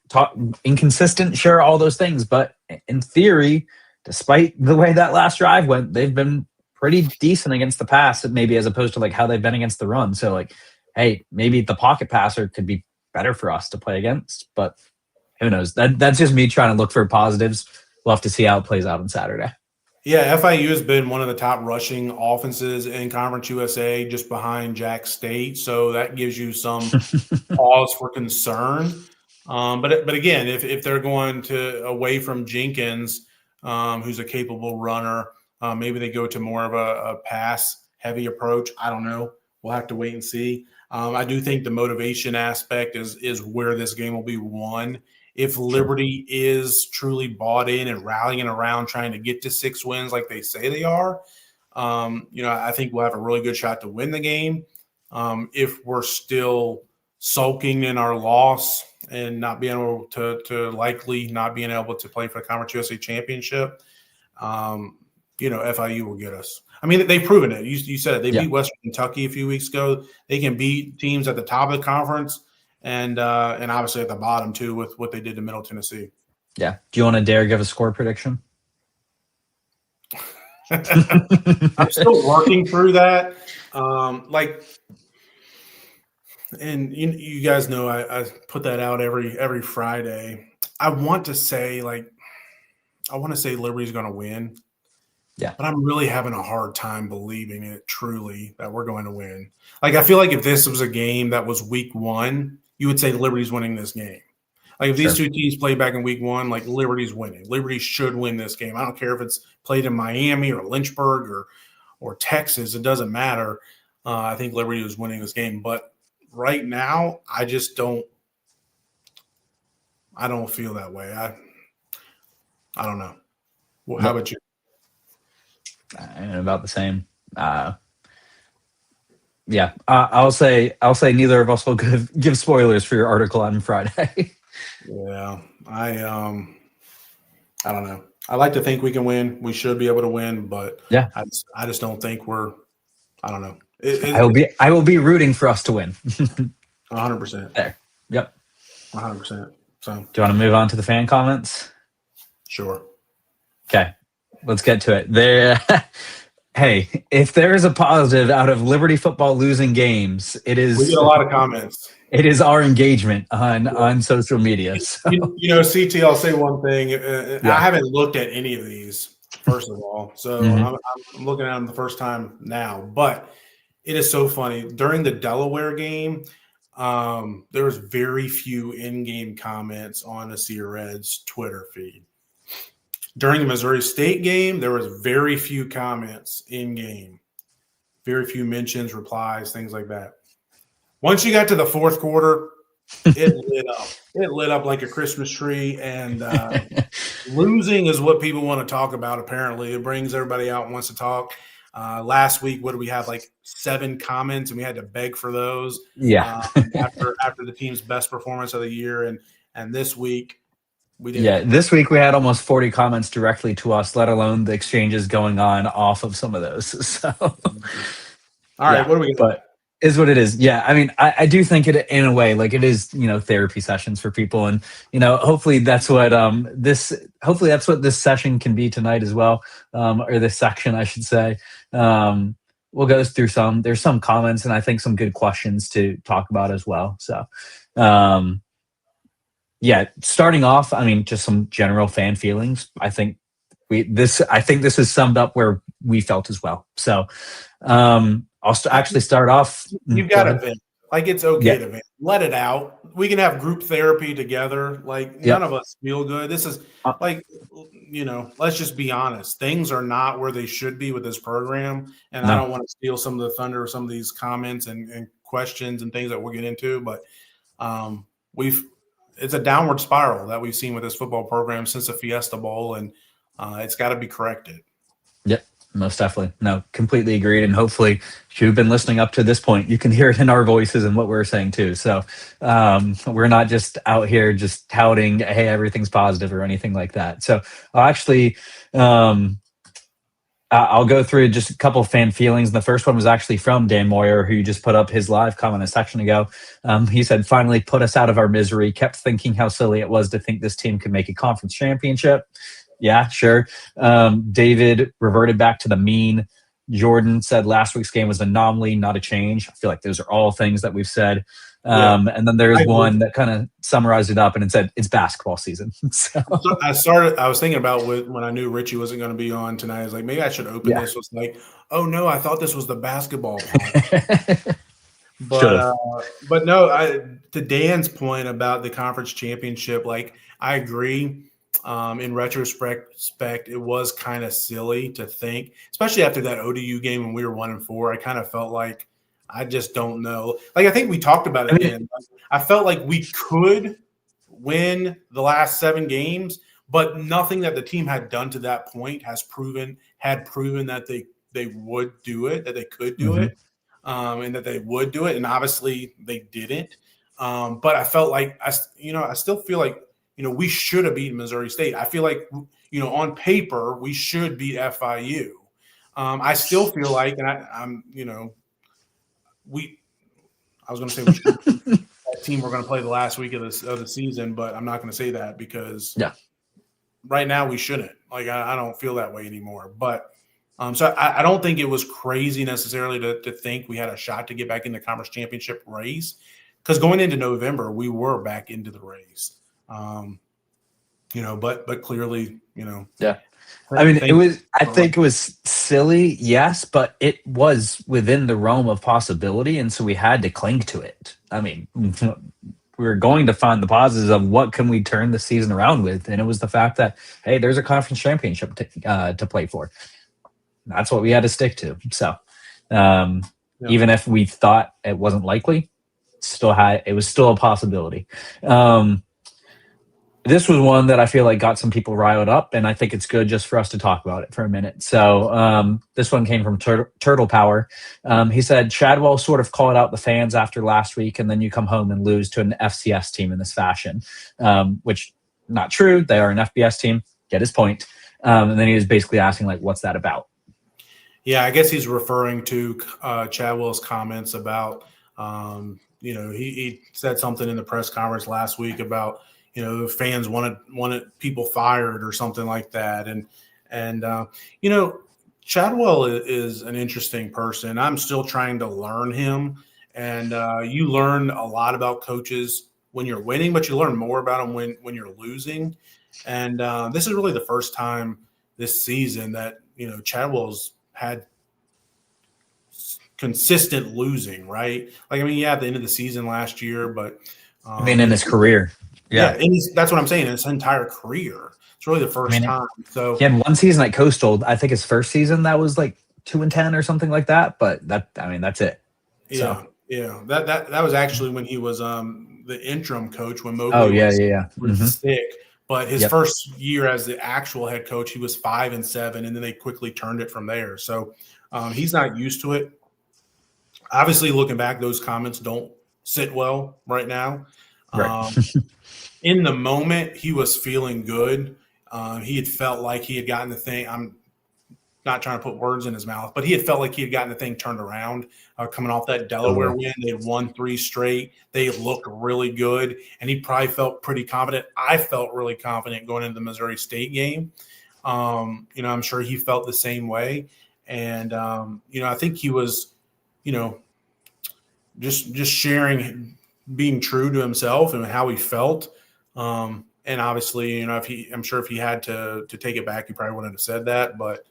inconsistent, sure, all those things, but in theory, despite the way that last drive went, they've been pretty decent against the pass, maybe as opposed to like how they've been against the run. So like, hey, maybe the pocket passer could be better for us to play against, but who knows? That's just me trying to look for positives. We'll have to see how it plays out on Saturday. Yeah, FIU has been one of the top rushing offenses in Conference USA, just behind Jack State. So that gives you some pause for concern. But again, if they're going away from Jenkins, who's a capable runner, maybe they go to more of a pass-heavy approach. I don't know. We'll have to wait and see. I do think the motivation aspect is where this game will be won. If Liberty is truly bought in and rallying around trying to get to 6 wins like they say they are, I think we'll have a really good shot to win the game. If we're still sulking in our loss and not being able to likely not being able to play for the Conference USA Championship, FIU will get us. I mean, they've proven it. You said it. They beat Western Kentucky a few weeks ago. They can beat teams at the top of the conference and obviously at the bottom too with what they did to Middle Tennessee. Yeah. Do you want to dare give a score prediction? I'm still working through that. And you guys know I put that out every Friday. I want to say Liberty's going to win. Yeah. But I'm really having a hard time believing it truly that we're going to win. Like, I feel like if this was a game that was week 1, you would say Liberty's winning this game. Like, if these two teams play back in week 1, like, Liberty's winning. Liberty should win this game. I don't care if it's played in Miami or Lynchburg or Texas. It doesn't matter. I think Liberty is winning this game. But right now, I just don't feel that way. I don't know. Well, how about you? About the same. I'll say neither of us will give spoilers for your article on Friday. Yeah, I don't know. I like to think we can win. We should be able to win, but I just don't think we're. I don't know. I will be rooting for us to win. 100%. There. Yep. 100%. So, do you want to move on to the fan comments? Sure. Okay, let's get to it. There. Hey, if there is a positive out of Liberty football losing games, it is. We get a lot of comments. It is our engagement on social media. So. CT, I'll say one thing. I haven't looked at any of these, first of all. So I'm looking at them the first time now. But it is so funny. During the Delaware game, there was very few in-game comments on the Cedar Reds Twitter feed. During the Missouri State game, there was very few comments in-game. Very few mentions, replies, things like that. Once you got to the fourth quarter, it lit up. It lit up like a Christmas tree, and losing is what people want to talk about, apparently. It brings everybody out and wants to talk. Last week, what did we have, like 7 comments, and we had to beg for those after the team's best performance of the year. And this week, we didn't. Yeah, this week we had almost 40 comments directly to us, let alone the exchanges going on off of some of those. So, all right, what do we got? Is what it is. Yeah. I mean, I do think it in a way, like it is, therapy sessions for people. And, hopefully that's what this session can be tonight as well. Or this section, I should say. We'll go through there's some comments and I think some good questions to talk about as well. So, starting off, I mean, just some general fan feelings. I think this is summed up where we felt as well. So, I'll actually start off. You've got to vent. Like, it's okay to vent. Let it out. We can have group therapy together. Like, none of us feel good. This is let's just be honest. Things are not where they should be with this program. And I don't want to steal some of the thunder of some of these comments and questions and things that we'll get into. But it's a downward spiral that we've seen with this football program since the Fiesta Bowl, and it's got to be corrected. Yep. Most definitely. No, completely agreed. And hopefully if you've been listening up to this point, you can hear it in our voices and what we're saying too. So we're not just out here just touting, hey, everything's positive or anything like that. So I'll actually, I'll go through just a couple of fan feelings. And the first one was actually from Dan Moyer, who just put up his live comment a section ago. He said, finally put us out of our misery, kept thinking how silly it was to think this team could make a conference championship. Yeah, sure. David reverted back to the mean. Jordan said last week's game was an anomaly, not a change. I feel like those are all things that we've said. And then there's one that kind of summarized it up and it said it's basketball season. So. I was thinking about when I knew Richie wasn't going to be on tonight. I was like, maybe I should open this with like, oh no, I thought this was the basketball part. But no, to Dan's point about the conference championship, like I agree. In retrospect, it was kind of silly to think, especially after that ODU game when we were 1-4. I kind of felt like I just don't know. Like I think we talked about it again. I felt like we could win the last 7 games, but nothing that the team had done to that point had proven that they would do it, that they could do it, and that they would do it. And obviously they didn't. But I felt like I still feel like. We should have beaten Missouri State. I feel like, on paper, we should beat FIU. I still feel like, and I was going to say we should beat that team we're going to play the last week of the season, but I'm not going to say that because right now we shouldn't. Like, I don't feel that way anymore. But so I don't think it was crazy necessarily to think we had a shot to get back in the conference championship race because going into November, we were back into the race. But clearly, I mean, I think it was silly, yes, but it was within the realm of possibility. And so we had to cling to it. I mean, we were going to find the positives of what can we turn the season around with. And it was the fact that, hey, there's a conference championship to play for. That's what we had to stick to. So even if we thought it wasn't likely, it was still a possibility. This was one that I feel like got some people riled up, and I think it's good just for us to talk about it for a minute. So this one came from Turtle Power. He said, Chadwell sort of called out the fans after last week, and then you come home and lose to an FCS team in this fashion, which not true. They are an FBS team. Get his point. And then he was basically asking, like, what's that about? Yeah, I guess he's referring to Chadwell's comments about, he said something in the press conference last week about, fans wanted people fired or something like that. And Chadwell is an interesting person. I'm still trying to learn him. And you learn a lot about coaches when you're winning, but you learn more about them when you're losing. And this is really the first time this season that, Chadwell's had consistent losing, right? Like, at the end of the season last year, but in his career. Yeah. That's what I'm saying. In his entire career. It's really the first time. So he had one season at Coastal. I think his first season that was like 2-10 or something like that. But that's it. Yeah. That was actually when he was the interim coach when Mobley was sick. But his first year as the actual head coach, he was 5-7, and then they quickly turned it from there. So he's not used to it. Obviously, looking back, those comments don't sit well right now. Right. In the moment, he was feeling good. He had felt like he had gotten the thing. I'm not trying to put words in his mouth, but he had felt like he had gotten the thing turned around coming off that Delaware win. They had won 3 straight. They looked really good, and he probably felt pretty confident. I felt really confident going into the Missouri State game. I'm sure he felt the same way. And, I think he was, just sharing, being true to himself and how he felt. And obviously, I'm sure if he had to take it back, he probably wouldn't have said that, but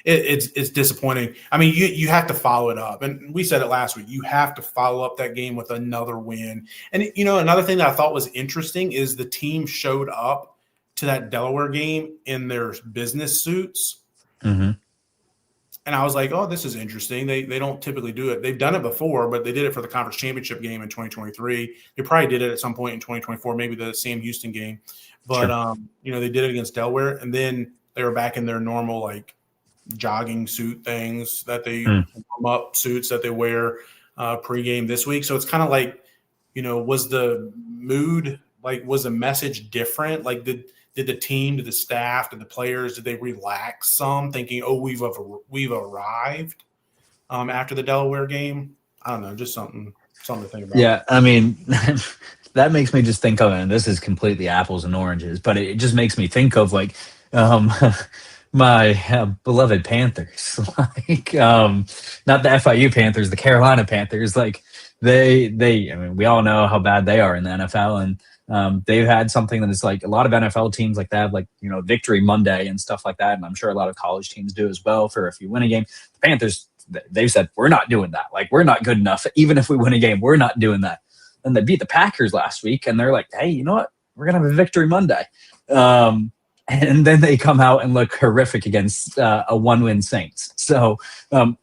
it's disappointing. You have to follow it up. And we said it last week, you have to follow up that game with another win. And, another thing that I thought was interesting is the team showed up to that Delaware game in their business suits. Mm-hmm. And I was like, oh, this is interesting. They don't typically do it. They've done it before, but they did it for the conference championship game in 2023. They probably did it at some point in 2024, maybe the Sam Houston game. But, they did it against Delaware. And then they were back in their normal, like, jogging suit things that they warm up suits that they wear pregame this week. So it's kind of like, was the mood, like, was the message different? Like, did the team, did the staff, did the players, did they relax some, thinking, oh, we've arrived after the Delaware game? I don't know, just something to think about. Yeah, that makes me just think of it, and this is completely apples and oranges, but it just makes me think of, like, my beloved Panthers, like, not the FIU Panthers, the Carolina Panthers. Like, we all know how bad they are in the NFL, and they've had something that is like a lot of NFL teams, like they have, like, Victory Monday and stuff like that. And I'm sure a lot of college teams do as well for if you win a game. The Panthers, they've said, we're not doing that. Like, we're not good enough. Even if we win a game, we're not doing that. And they beat the Packers last week, and they're like, hey, you know what? We're going to have a Victory Monday. And then they come out and look horrific against a 1-win Saints. So,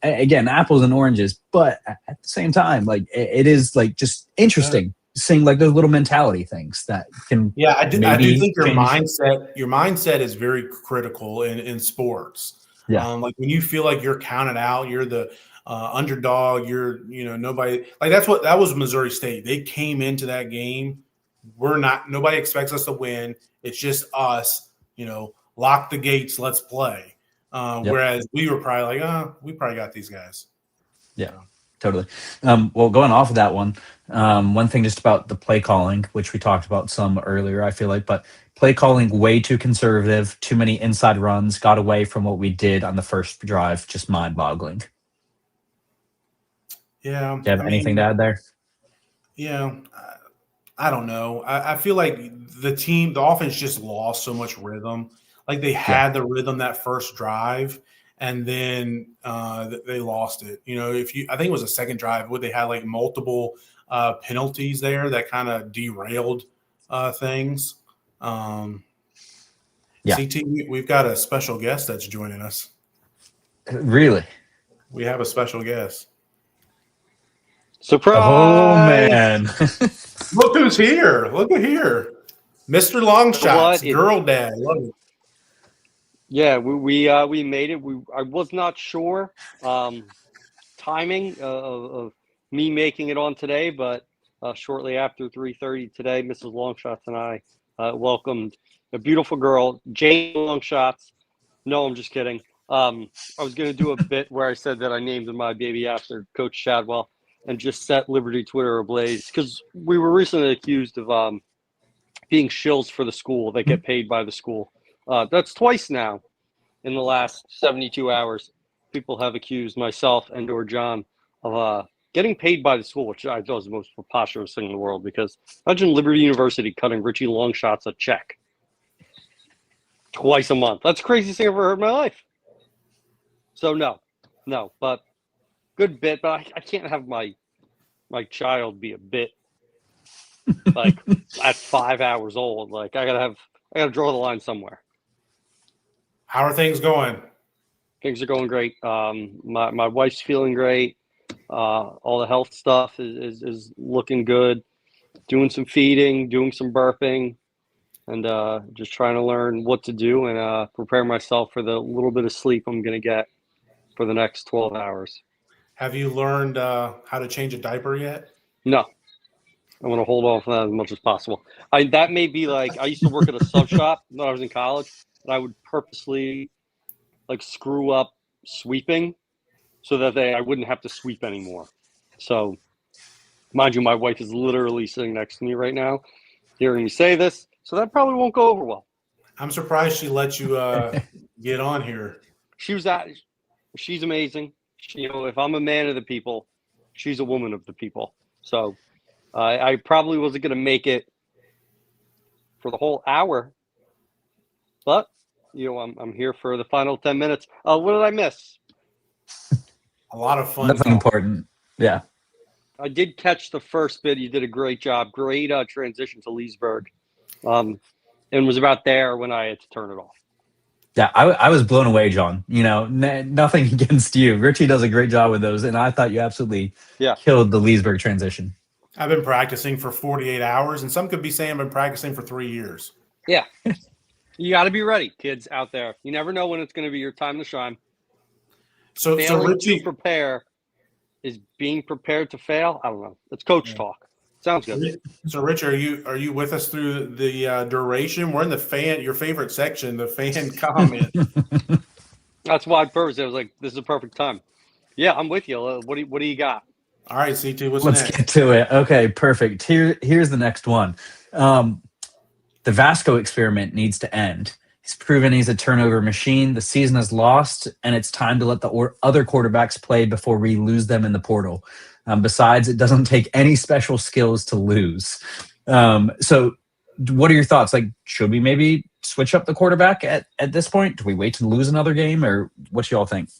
again, apples and oranges. But at the same time, like, it is, like, just interesting. Seeing, like, those little mentality things that can I do think your mindset is very critical in sports. Like, when you feel like you're counted out, you're the underdog, you're nobody, like, that was Missouri State. They came into that game, nobody expects us to win, it's just us, lock the gates, let's play. Whereas we were probably like, we probably got these guys. Yeah. Totally. Well, going off of that one thing just about the play calling, which we talked about some earlier, I feel like, but play calling way too conservative, too many inside runs, got away from what we did on the first drive, just mind-boggling. Yeah. Do you have anything to add there? Yeah. I don't know. I feel like the offense just lost so much rhythm. Like, they had the rhythm that first drive, and then they lost it. I think it was a second drive where they had, like, multiple penalties there that kind of derailed things. CT, we've got a special guest that's joining us. Really? We have a special guest. Surprise! Oh, man. Look who's here. Look at here. Mr. Longshots, girl dad. Love it. Yeah, we made it. I was not sure timing of me making it on today, but shortly after 3:30 today, Mrs. Longshots and I welcomed a beautiful girl, Jane Longshots. No, I'm just kidding. I was going to do a bit where I said that I named my baby after Coach Shadwell and just set Liberty Twitter ablaze because we were recently accused of being shills for the school. They get paid by the school. That's twice now in the last 72 hours. People have accused myself and or John of getting paid by the school, which I thought was the most preposterous thing in the world because imagine Liberty University cutting Richie Longshots a check twice a month. That's the craziest thing I've ever heard in my life. So no, but good bit. But I can't have my child be a bit like at 5 hours old. Like I gotta draw the line somewhere. How are things going? Things are going great. My wife's feeling great. All the health stuff is looking good. Doing some feeding, doing some burping, and just trying to learn what to do and prepare myself for the little bit of sleep I'm gonna get for the next 12 hours. Have you learned how to change a diaper yet? No, I want to hold off on that as much as possible. That may be like I used to work at a sub shop when I was in college, and I would purposely like screw up sweeping so that I wouldn't have to sweep anymore. So, mind you, my wife is literally sitting next to me right now, hearing me say this, so that probably won't go over well. I'm surprised she let you get on here. She's amazing. If I'm a man of the people, she's a woman of the people. So I probably wasn't going to make it for the whole hour, but I'm here for the final 10 minutes. What did I miss? A lot of fun. Nothing important. Yeah. I did catch the first bit. You did a great job. Great transition to Leesburg. And was about there when I had to turn it off. Yeah, I was blown away, John. Nothing against you. Richie does a great job with those, and I thought you absolutely killed the Leesburg transition. I've been practicing for 48 hours, and some could be saying I've been practicing for 3 years. Yeah. You got to be ready, kids out there. You never know when it's going to be your time to shine. So Richie, to prepare is being prepared to fail. I don't know. It's coach talk. Sounds good. So, Rich, are you with us through the duration? We're in the your favorite section, the fan comment. That's why I purposed. I was like, this is a perfect time. Yeah, I'm with you. What do you got? All right, C2, what's Let's next? get to it. Okay, perfect. Here's the next one. The Vasco experiment needs to end. He's proven he's a turnover machine. The season is lost, and it's time to let the other quarterbacks play before we lose them in the portal. Besides, it doesn't take any special skills to lose. So what are your thoughts? Like, should we maybe switch up the quarterback at this point? Do we wait to lose another game, or what y'all think?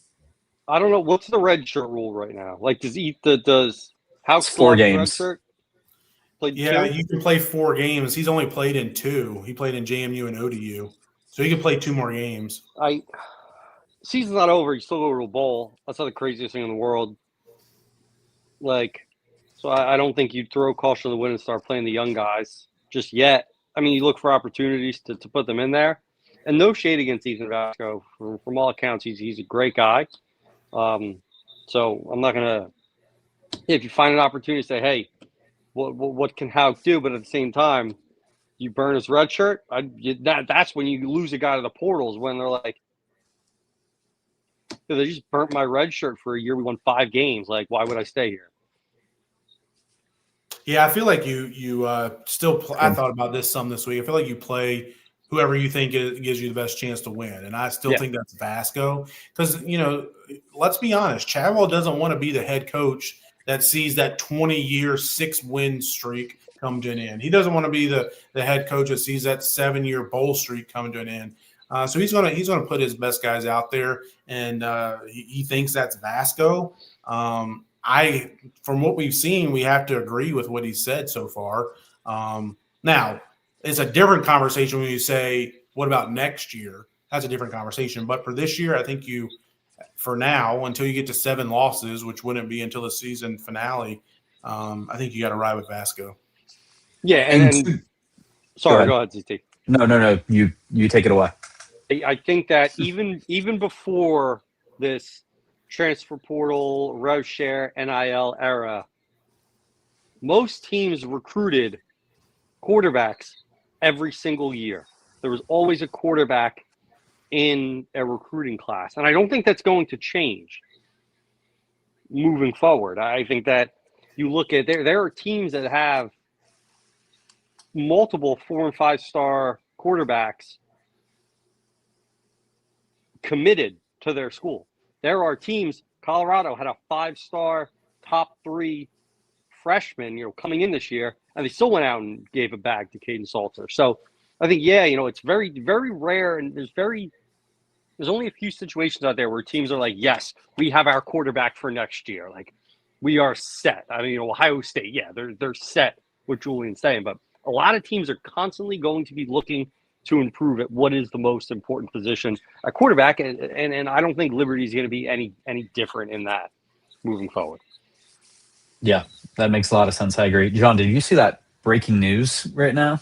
I don't know. What's the red shirt rule right now? Like, It's 4 games. Yeah, 2? you can play 4 games. He's only played in 2. He played in JMU and ODU. So he can play 2 more games. Season's not over. You still go to a bowl. That's not the craziest thing in the world. So I don't think you'd throw caution to the wind and start playing the young guys just yet. I mean, you look for opportunities to put them in there. And no shade against Ethan Vasco. From all accounts, he's a great guy. So I'm not going to – if you find an opportunity to say, hey, what can Houck do? But at the same time, you burn his red shirt. That's when you lose a guy to the portals, when they're like, they just burnt my red shirt for a year. We won 5 games. Like, why would I stay here? Yeah, I feel like you still – I thought about this some this week. I feel like you play whoever you think gives you the best chance to win. And I still think that's Vasco because, let's be honest, Chadwell doesn't want to be the head coach that sees that 20-year 6-win streak come to an end. He doesn't want to be the head coach that sees that 7-year bowl streak come to an end. So he's gonna put his best guys out there, and he thinks that's Vasco. From what we've seen, we have to agree with what he said so far. Now, it's a different conversation when you say, what about next year? That's a different conversation. But for this year, I think for now, until you get to 7 losses, which wouldn't be until the season finale, I think you got to ride with Vasco. Yeah, and sorry, go ahead, ZT. No. You take it away. I think that even before this transfer portal, rev share, NIL era, most teams recruited quarterbacks every single year. There was always a quarterback in a recruiting class. And I don't think that's going to change moving forward. I think that you look at there are teams that have multiple 4 and 5 star quarterbacks committed to their school. There are teams, Colorado had a 5-star top 3 freshman, coming in this year, and they still went out and gave a bag to Caden Salter. So I think, it's very, very rare, and there's only a few situations out there where teams are like, yes, we have our quarterback for next year. Like, we are set. I mean, Ohio State, yeah, they're set with Julian's saying, but a lot of teams are constantly going to be looking to improve at what is the most important position at quarterback, and I don't think Liberty is going to be any different in that moving forward. Yeah, that makes a lot of sense. I agree. John, did you see that breaking news right now?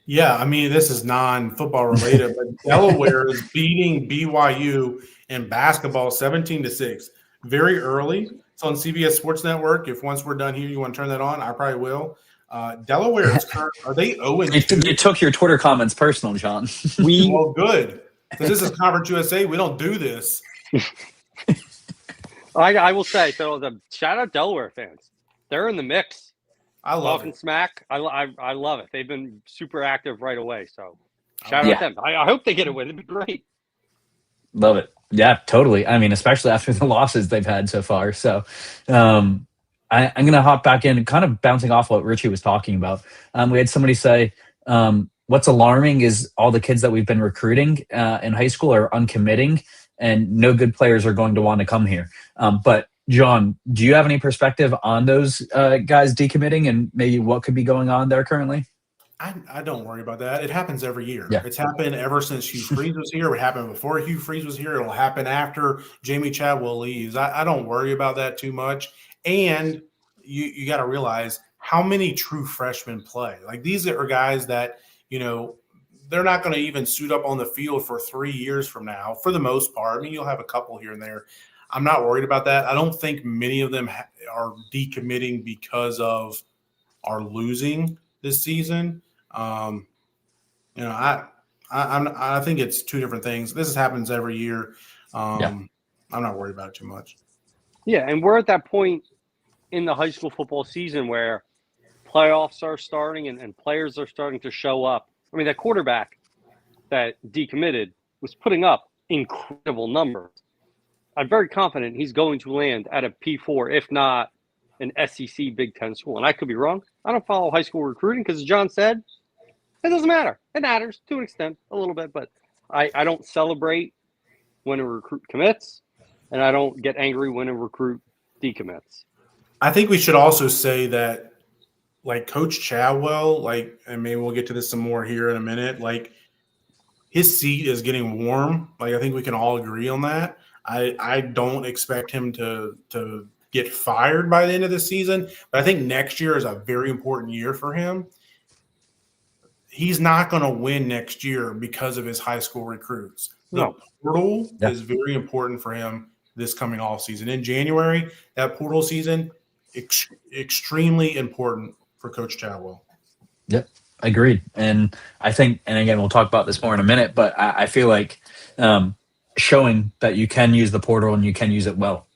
Yeah, I mean, this is non-football related, but Delaware is beating BYU in basketball 17-6. Very early. It's on CBS Sports Network. If once we're done here, you want to turn that on, I probably will. Delaware is are they 0-2? You took your Twitter comments personal, John. Well, good. Because this is Conference USA. We don't do this. I will say, so shout out Delaware fans. They're in the mix. I love Talking it. smack. I love it. They've been super active right away. So shout out them. I hope they get a win. It'd be great. Love it. Yeah, totally. I mean, especially after the losses they've had so far. So I'm going to hop back in, kind of bouncing off what Richie was talking about. We had somebody say, what's alarming is all the kids that we've been recruiting in high school are uncommitting, and no good players are going to want to come here. But John, do you have any perspective on those guys decommitting and maybe what could be going on there currently? I don't worry about that. It happens every year. Yeah. It's happened ever since Hugh Freeze was here. It happened before Hugh Freeze was here. It'll happen after Jamie Chadwell leaves. I don't worry about that too much. And you got to realize how many true freshmen play. Like, these are guys that, they're not going to even suit up on the field for 3 years from now, for the most part. I mean, you'll have a couple here and there. I'm not worried about that. I don't think many of them are decommitting because of our losing this season. I think it's two different things. This happens every year. I'm not worried about it too much. Yeah, and we're at that point in the high school football season where playoffs are starting and players are starting to show up. I mean, that quarterback that decommitted was putting up incredible numbers. I'm very confident he's going to land at a P4, if not an SEC Big Ten school. And I could be wrong. I don't follow high school recruiting because, as John said, it doesn't matter. It matters to an extent, a little bit, but I don't celebrate when a recruit commits, and I don't get angry when a recruit decommits. I think we should also say that, like, Coach Chadwell, and maybe we'll get to this some more here in a minute, his seat is getting warm. I think we can all agree on that. I don't expect him to get fired by the end of the season, but I think next year is a very important year for him. He's not going to win next year because of his high school recruits. The portal is very important for him this coming off season. In January, that portal season, extremely important for Coach Chadwell. Yep, agreed. And I think, and again, we'll talk about this more in a minute, but I feel like showing that you can use the portal and you can use it well.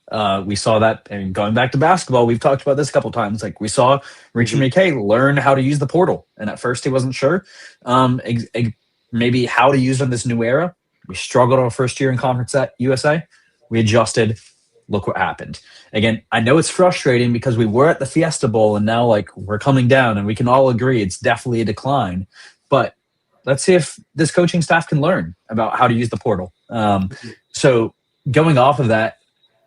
We saw that, and going back to basketball, we've talked about this a couple times. Like, we saw Richie McKay learn how to use the portal, and at first he wasn't sure maybe how to use it in this new era. We struggled our first year in Conference at USA. We adjusted. Look what happened. Again, I know it's frustrating because we were at the Fiesta Bowl and now we're coming down, and we can all agree it's definitely a decline. But let's see if this coaching staff can learn about how to use the portal. So going off of that,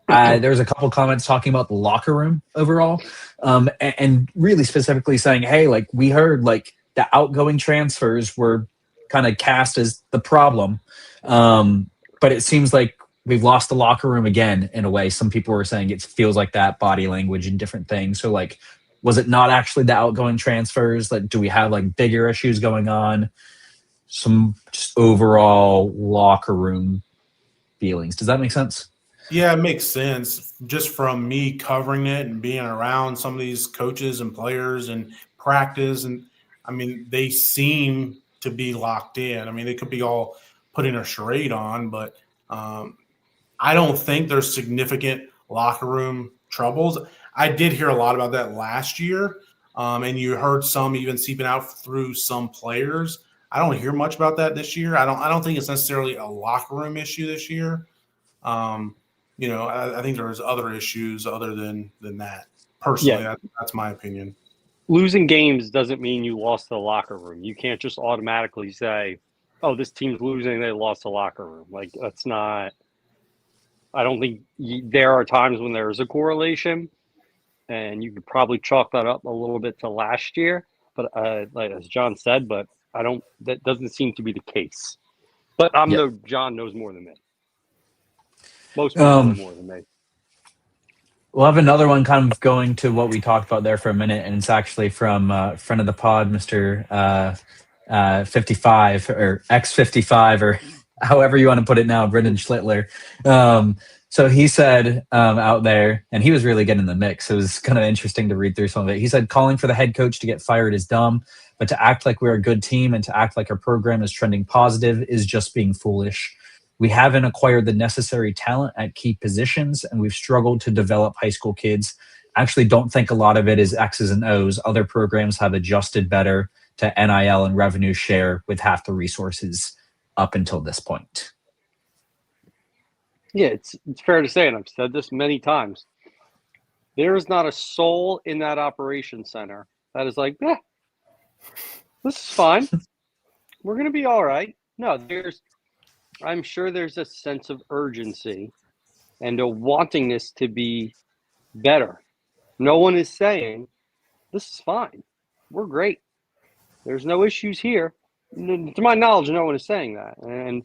there was a couple comments talking about the locker room overall, and really specifically saying, hey, we heard the outgoing transfers were kind of cast as the problem. But it seems like we've lost the locker room again in a way. Some people were saying it feels like that, body language and different things. So was it not actually the outgoing transfers? Do we have bigger issues going on? Some just overall locker room feelings. Does that make sense? Yeah, it makes sense. Just from me covering it and being around some of these coaches and players and practice. And I mean, they seem to be locked in. I mean, they could be all putting a charade on, but I don't think there's significant locker room troubles. I did hear a lot about that last year, and you heard some even seeping out through some players. I don't hear much about that this year. I don't think it's necessarily a locker room issue this year. I think there's other issues other than that. Personally, that's my opinion. Losing games doesn't mean you lost the locker room. You can't just automatically say, oh, this team's losing, they lost the locker room. Like, that's not – I don't think there are times when there is a correlation, and you could probably chalk that up a little bit to last year. But like as John said, but that doesn't seem to be the case. But John knows more than me. Most people know more than me. We'll have another one kind of going to what we talked about there for a minute, and it's actually from friend of the pod, Mr. 55 or X55 or however you want to put it now, Brendan Schlittler. So he said out there, and he was really getting in the mix. It was kind of interesting to read through some of it. He said, calling for the head coach to get fired is dumb, but to act like we're a good team and to act like our program is trending positive is just being foolish. We haven't acquired the necessary talent at key positions, and we've struggled to develop high school kids. I actually don't think a lot of it is X's and O's. Other programs have adjusted better to NIL and revenue share with half the resources up until this point. Yeah, it's fair to say, and I've said this many times, there is not a soul in that operations center that is like, this is fine. We're going to be all right. No, I'm sure there's a sense of urgency and a wantingness to be better. No one is saying, this is fine. We're great. There's no issues here. To my knowledge, no one is saying that. And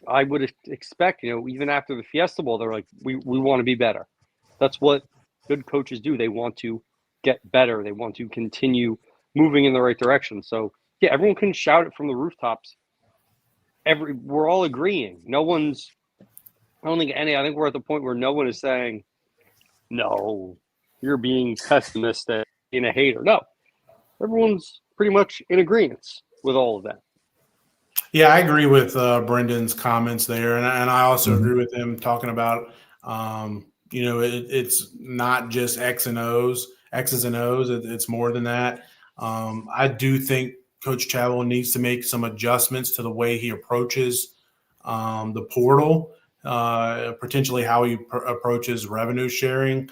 I would expect, even after the Fiesta Bowl, they're like, we want to be better. That's what good coaches do. They want to get better. They want to continue moving in the right direction. So, yeah, everyone can shout it from the rooftops. We're all agreeing. I think we're at the point where no one is saying, no, you're being pessimistic, being a hater. No, everyone's pretty much in agreement with all of that. Yeah, I agree with Brendan's comments there, and I also agree with him talking about, it's not just X's and O's. It's more than that. I do think Coach Chadwell needs to make some adjustments to the way he approaches the portal, potentially how he approaches revenue sharing.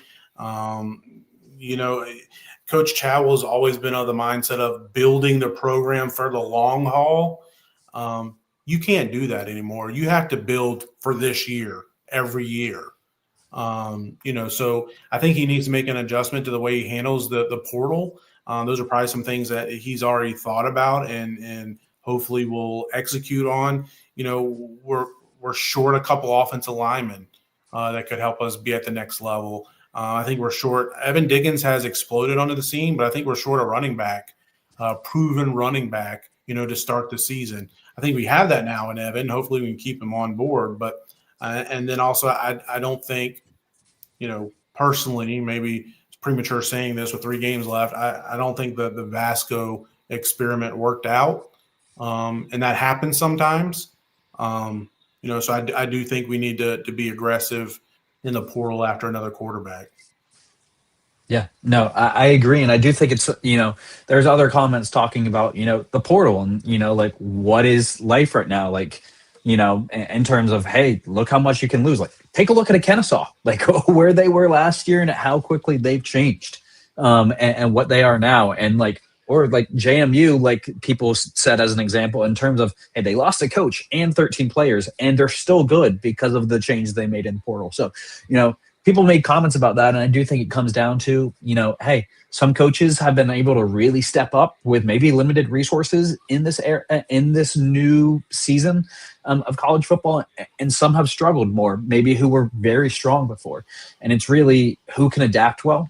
Coach Chadwell's always been of the mindset of building the program for the long haul. You can't do that anymore. You have to build for this year, every year. So I think he needs to make an adjustment to the way he handles the portal. Those are probably some things that he's already thought about and hopefully will execute on. We're short a couple offensive linemen that could help us be at the next level. I think we're short. Evan Diggins has exploded onto the scene, but I think we're short a running back, proven running back, to start the season. I think we have that now in Evan. Hopefully we can keep him on board. But and then also I don't think, personally, maybe it's premature saying this with 3 games left. I don't think that the Vasco experiment worked out. And that happens sometimes. So I do think we need to be aggressive in the portal after another quarterback. Yeah, no, I agree. And I do think it's, there's other comments talking about, the portal and, like what is life right now? Like, in terms of, hey, look how much you can lose. Like, take a look at a Kennesaw, like where they were last year and how quickly they've changed and what they are now. And or JMU, like people said as an example, in terms of, hey, they lost a coach and 13 players and they're still good because of the change they made in the portal. So, people made comments about that, and I do think it comes down to, hey, some coaches have been able to really step up with maybe limited resources in this new season of college football, and some have struggled more, maybe who were very strong before. And it's really who can adapt well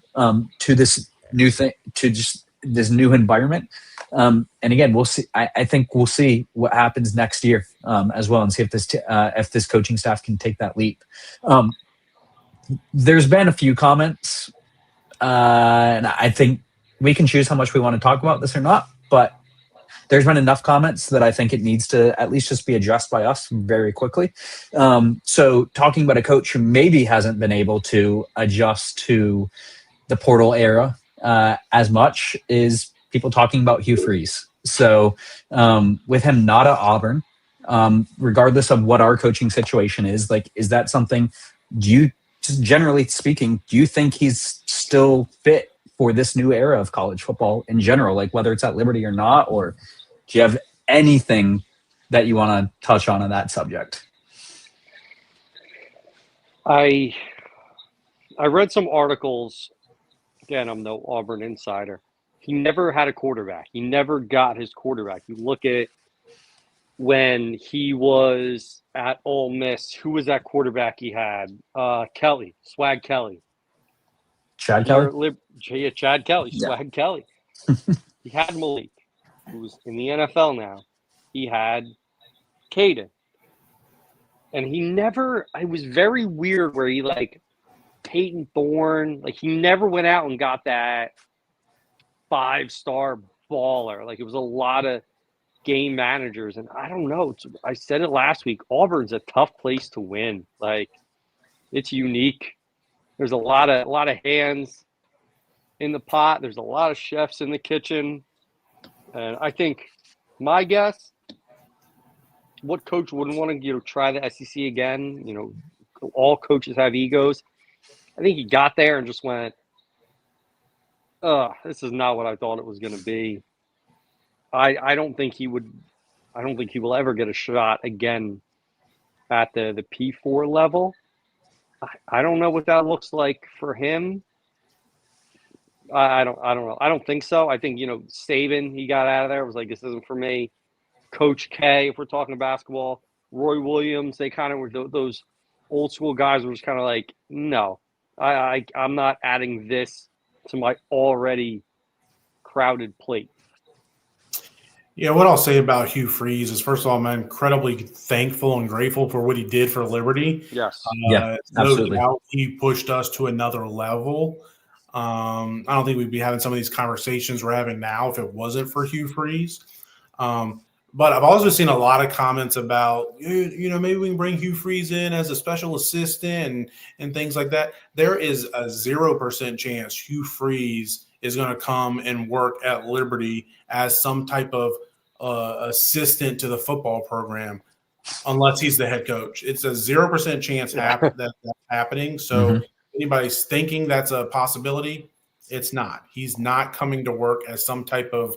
to this new thing, to just this new environment. And again, we'll see. I think we'll see what happens next year as well, and see if this coaching staff can take that leap. There's been a few comments, and I think we can choose how much we want to talk about this or not, but there's been enough comments that I think it needs to at least just be addressed by us very quickly. So talking about a coach who maybe hasn't been able to adjust to the portal era as much is people talking about Hugh Freeze. So with him not at Auburn, regardless of what our coaching situation is, like, is that something, just generally speaking, do you think he's still fit for this new era of college football in general, like whether it's at Liberty or not, or do you have anything that you want to touch on that subject? I read some articles. Again, I'm no Auburn insider. He never had a quarterback. He never got his quarterback. You look at when he was at Ole Miss, who was that quarterback he had? Kelly, Swag Kelly. Chad Kelly? Chad Kelly, Yeah. Swag Kelly. He had Malik, who's in the NFL now. He had Caden. And he never, it was very weird where he, like, Peyton Thorne, like, he never went out and got that 5-star baller. Like, it was a lot of game managers. And I don't know. I said it last week. Auburn's a tough place to win. Like, it's unique. There's a lot of hands in the pot. There's a lot of chefs in the kitchen. And I think, my guess, what coach wouldn't want to, try the SEC again? All coaches have egos. I think he got there and just went, this is not what I thought it was going to be. I don't think he would. I don't think he will ever get a shot again at the P4 level. I don't know what that looks like for him. I don't know. I don't think so. I think, Saban, he got out of there, was like, this isn't for me. Coach K, if we're talking basketball, Roy Williams, they kind of were those old school guys were just kind of like, no, I'm not adding this to my already crowded plate. Yeah, what I'll say about Hugh Freeze is, first of all, I'm incredibly thankful and grateful for what he did for Liberty. Yes. Yeah, absolutely. No doubt he pushed us to another level. I don't think we'd be having some of these conversations we're having now if it wasn't for Hugh Freeze. But I've also seen a lot of comments about, maybe we can bring Hugh Freeze in as a special assistant and things like that. There is a 0% chance Hugh Freeze is going to come and work at Liberty as some type of assistant to the football program, unless he's the head coach. It's a 0% chance that's happening. So anybody's thinking that's a possibility, it's not. He's not coming to work as some type of,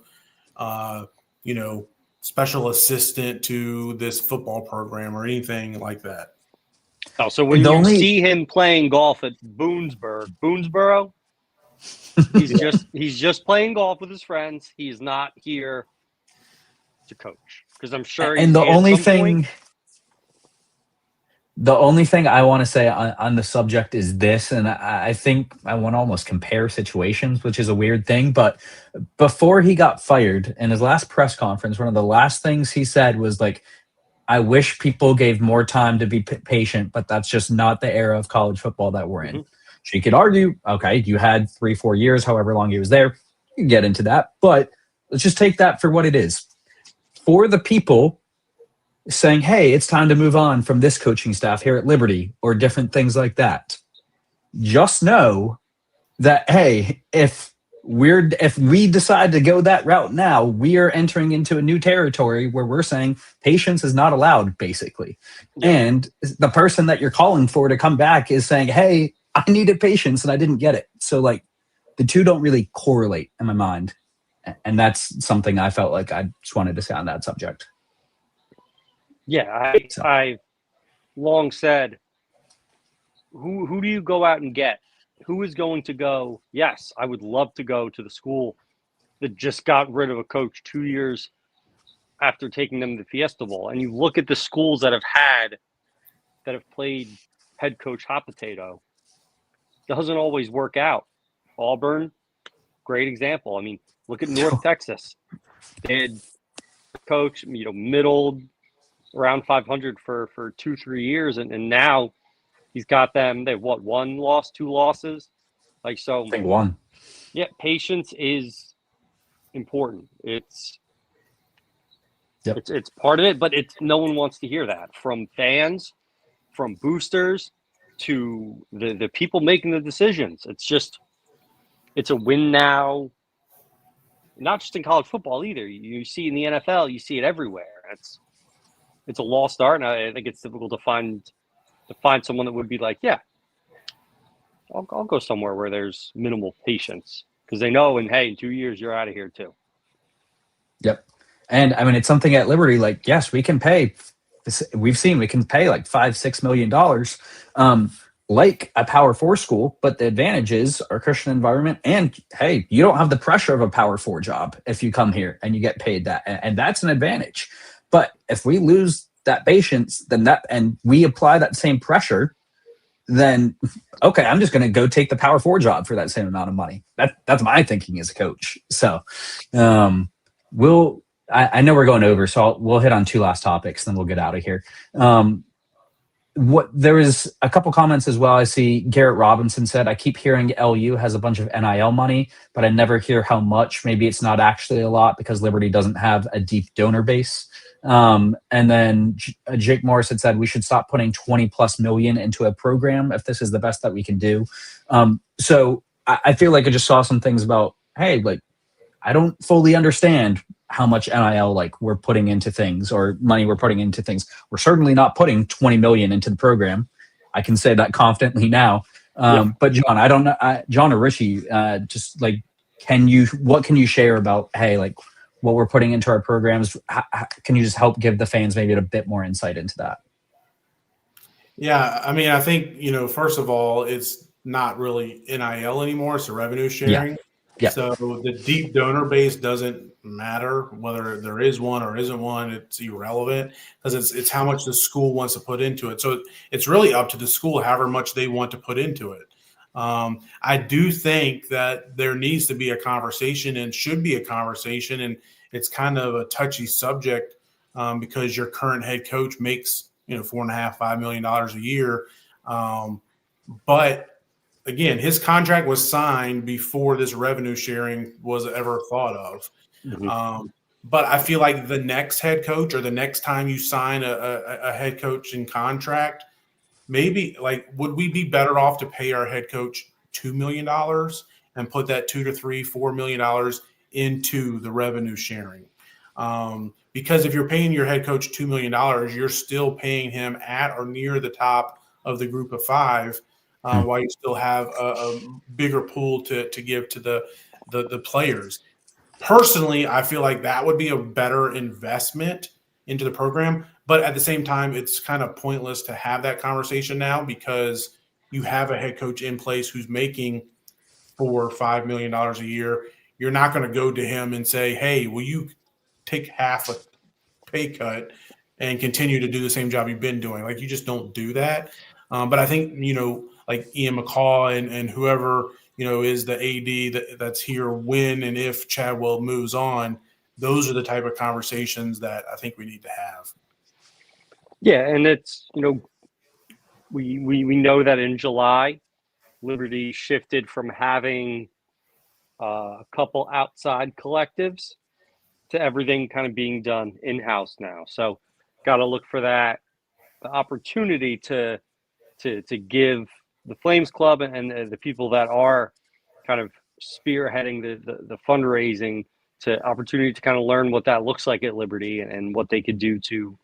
special assistant to this football program or anything like that. Oh, so when you see him playing golf at Boonesboro, he's just playing golf with his friends. He's not here to coach, because I'm sure. And the only thing I want to say on the subject is this, and I think I want to almost compare situations, which is a weird thing, but before he got fired in his last press conference, one of the last things he said was like, I wish people gave more time to be patient, but that's just not the era of college football that we're in. So you could argue, okay, you had 3-4 years, however long he was there, you can get into that, but let's just take that for what it is. For the people saying, hey, it's time to move on from this coaching staff here at Liberty or different things like that, just know that, hey, if we decide to go that route now, we are entering into a new territory where we're saying patience is not allowed, basically. Yeah. And the person that you're calling for to come back is saying, hey, I needed patience and I didn't get it. So, like, the two don't really correlate in my mind. And that's something I felt like I just wanted to say on that subject. Yeah, I've long said, who do you go out and get? Who is going to go, yes, I would love to go to the school that just got rid of a coach 2 years after taking them to the Fiesta Bowl. And you look at the schools that have played head coach hot potato, doesn't always work out. Auburn, great example. I mean, look at North Texas. They had coach, middled around 500 for 2-3 years, and now he's got them. They have what, 1 loss, 2 losses? Like, so I think 1. Yeah, patience is important. It's Yep. It's part of it, but no one wants to hear that from fans, from boosters, to the people making the decisions. It's a win now, not just in college football either. You see it in the NFL, you see it everywhere. It's a lost art, and I think it's difficult to find someone that would be like, yeah, I'll go somewhere where there's minimal patience, because they know, and hey, in 2 years you're out of here too. Yep. And I mean, it's something at Liberty, like, yes, we can pay. We've seen we can pay like $5-6 million, like a Power 4 school. But the advantage is our Christian environment, and hey, you don't have the pressure of a Power 4 job if you come here and you get paid that, and that's an advantage. But if we lose that patience, and we apply that same pressure, then okay, I'm just going to go take the Power 4 job for that same amount of money. That's my thinking as a coach. So, I know we're going over, so we'll hit on 2 last topics, then we'll get out of here. There was a couple comments as well. I see Garrett Robinson said, I keep hearing LU has a bunch of NIL money, but I never hear how much. Maybe it's not actually a lot because Liberty doesn't have a deep donor base. And then Jake Morris had said we should stop putting 20+ million into a program if this is the best that we can do. So I feel like I just saw some things about, hey, like, I don't fully understand how much NIL like we're putting into things, or money we're putting into things. We're certainly not putting 20 million into the program. I can say that confidently now. But John, I don't know, John or Richie, just like, what can you share about, hey, like what we're putting into our programs? Can you just help give the fans maybe a bit more insight into that? Yeah, I mean, I think, first of all, it's not really NIL anymore. It's a revenue sharing. Yeah. So the deep donor base doesn't matter whether there is one or isn't one. It's irrelevant because it's how much the school wants to put into it. So it's really up to the school, however much they want to put into it. I do think that there needs to be a conversation, and should be a conversation, and it's kind of a touchy subject because your current head coach makes $4.5-5 million a year, but again, his contract was signed before this revenue sharing was ever thought of. Mm-hmm. But I feel like the next head coach, or the next time you sign a head coaching contract, maybe like, would we be better off to pay our head coach $2 million and put that $2 to $3-4 million into the revenue sharing? Because if you're paying your head coach $2 million, you're still paying him at or near the top of the group of 5. While you still have a bigger pool to give to the players. Personally, I feel like that would be a better investment into the program. But at the same time, it's kind of pointless to have that conversation now because you have a head coach in place who's making $4 or $5 million a year. You're not going to go to him and say, hey, will you take half a pay cut and continue to do the same job you've been doing? Like, you just don't do that. But I think, like Ian McCaw and whoever, is the AD that's here when and if Chadwell moves on, those are the type of conversations that I think we need to have. Yeah, and it's, we know that in July, Liberty shifted from having a couple outside collectives to everything kind of being done in-house now. So got to look for that, the opportunity to give the Flames Club and the people that are kind of spearheading the fundraising to opportunity to kind of learn what that looks like at Liberty and what they could do to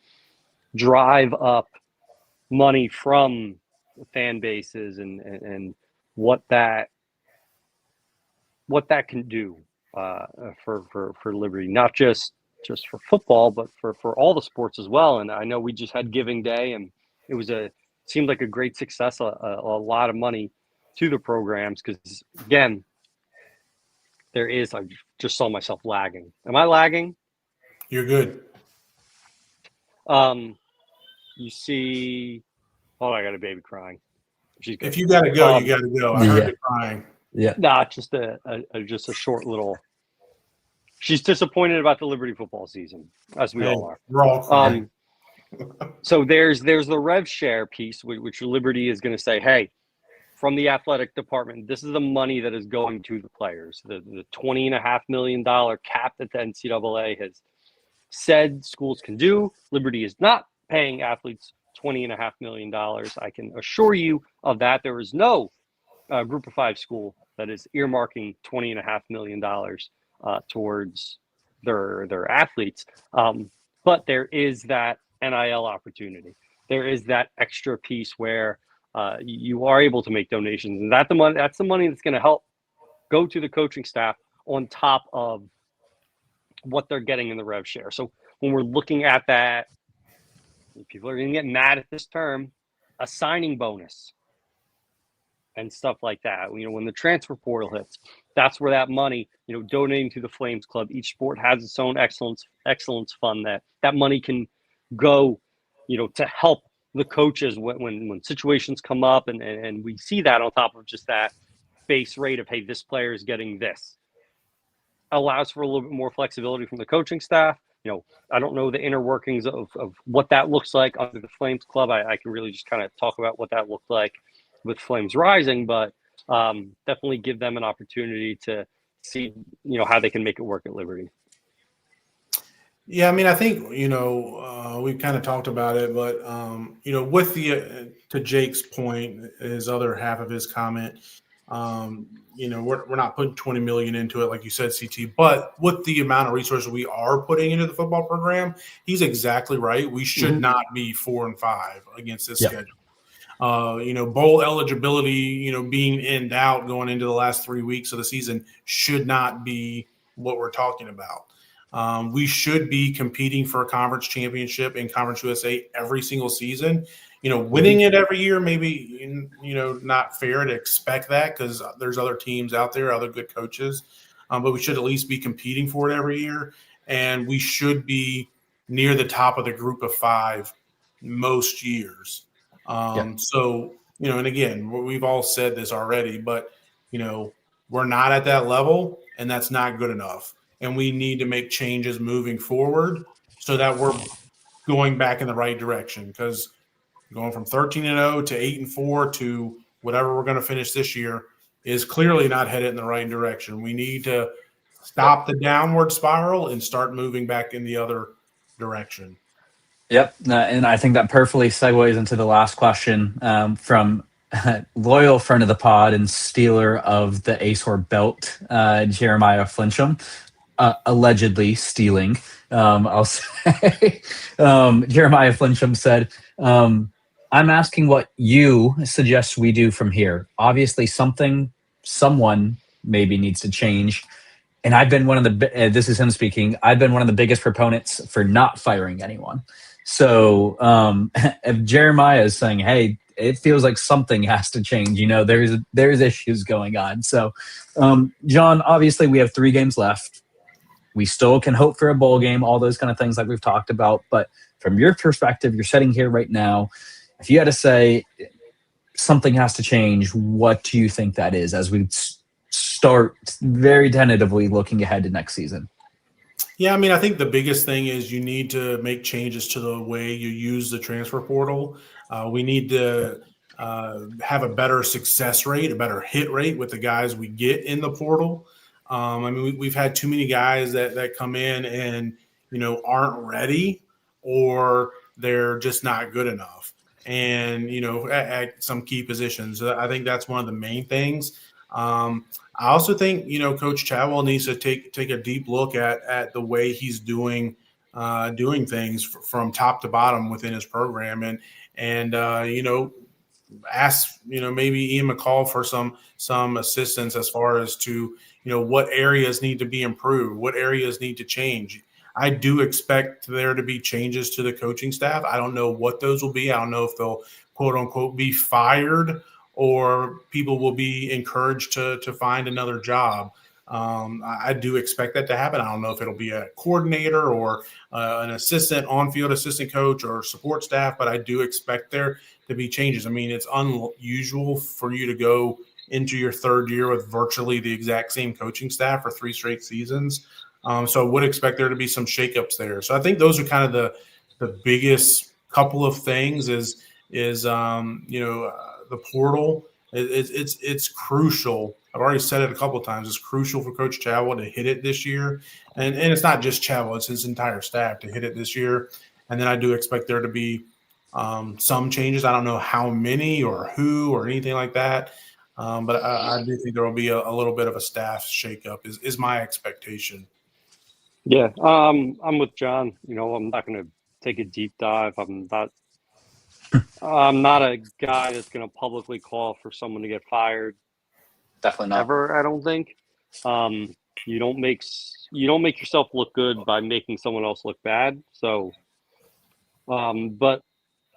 drive up money from the fan bases and what that can do for Liberty, not just for football, but for all the sports as well. And I know we just had Giving Day, and it seemed like a great success, a lot of money to the programs, because again, I just saw myself lagging. Am I lagging? You're good. You see, I got a baby crying. She's good. If you got to go, you got to go. I heard her crying. Yeah. Nah, just a short little. She's disappointed about the Liberty football season, as we all are. We're all crying. So there's the rev share piece, which Liberty is going to say, hey, from the athletic department, this is the money that is going to the players. The $20.5 million cap that the NCAA has said schools can do. Liberty is not paying athletes $20.5 million. I can assure you of that. There is no Group of Five school that is earmarking $20.5 million towards their athletes. But there is that NIL opportunity. There is that extra piece where you are able to make donations, and that's the money that's going to help go to the coaching staff on top of what they're getting in the rev share. So when we're looking at that, people are going to get mad at this term, a signing bonus and stuff like that. You know, when the transfer portal hits, that's where that money, you know, donating to the Flames Club. Each sport has its own excellence fund that money can go, you know, to help the coaches when situations come up, and we see that on top of just that base rate of, hey, this player is getting this. Allows for a little bit more flexibility from the coaching staff. You know, I don't know the inner workings of what that looks like under the Flames Club. I can really just kind of talk about what that looked like with Flames Rising, but definitely give them an opportunity to see, you know, how they can make it work at Liberty. Yeah, I mean, I think, you know, we've kind of talked about it, but, you know, with to Jake's point, his other half of his comment, you know, we're not putting 20 million into it, like you said, CT, but with the amount of resources we are putting into the football program, he's exactly right. We should not be 4-5 against this schedule. You know, bowl eligibility, you know, being in doubt going into the last 3 weeks of the season should not be what we're talking about. We should be competing for a conference championship in Conference USA every single season. You know, winning it every year, maybe, you know, not fair to expect that because there's other teams out there, other good coaches. But we should at least be competing for it every year. And we should be near the top of the Group of Five most years. So, you know, and again, we've all said this already, but, you know, we're not at that level, and that's not good enough. And we need to make changes moving forward so that we're going back in the right direction, because going from 13-0 to 8-4 to whatever we're going to finish this year is clearly not headed in the right direction. We need to stop the downward spiral and start moving back in the other direction. Yep. And I think that perfectly segues into the last question from loyal friend of the pod and stealer of the ASOR belt, Jeremiah Flincham, allegedly stealing. I'll say Jeremiah Flincham said, I'm asking what you suggest we do from here. Obviously, someone maybe needs to change. And I've been one of the, this is him speaking, I've been one of the biggest proponents for not firing anyone. So if Jeremiah is saying, hey, it feels like something has to change, you know, there's issues going on. So, John, obviously we have 3 games left. We still can hope for a bowl game, all those kind of things like we've talked about. But from your perspective, you're sitting here right now. If you had to say something has to change, what do you think that is as we start very tentatively looking ahead to next season? Yeah, I mean, I think the biggest thing is you need to make changes to the way you use the transfer portal. We need to have a better success rate, a better hit rate with the guys we get in the portal. I mean, we've had too many guys that come in and, you know, aren't ready, or they're just not good enough. And, you know, at some key positions. I think that's one of the main things. I also think, you know, Coach Chadwell needs to take a deep look at the way he's doing things from top to bottom within his program, and you know, ask, you know, maybe Ian McCall for some assistance as far as to, you know, what areas need to be improved, what areas need to change. I do expect there to be changes to the coaching staff. I don't know what those will be. I don't know if they'll quote unquote be fired or people will be encouraged to find another job. I do expect that to happen. I don't know if it'll be a coordinator or an assistant, on-field assistant coach or support staff, but I do expect there to be changes. I mean, it's unusual for you to go into your 3rd year with virtually the exact same coaching staff for 3 straight seasons. So I would expect there to be some shakeups there. So I think those are kind of the biggest couple of things is you know, the portal It's crucial. I've already said it a couple of times. It's crucial for Coach Chadwell to hit it this year, and it's not just Chadwell; it's his entire staff to hit it this year. And then I do expect there to be some changes. I don't know how many or who or anything like that, but I do think there will be a little bit of a staff shakeup. Is my expectation. Yeah, I'm with John. I'm not going to take a deep dive. I'm not a guy that's going to publicly call for someone to get fired. Definitely not. Ever, I don't think. You don't make yourself look good by making someone else look bad. So, but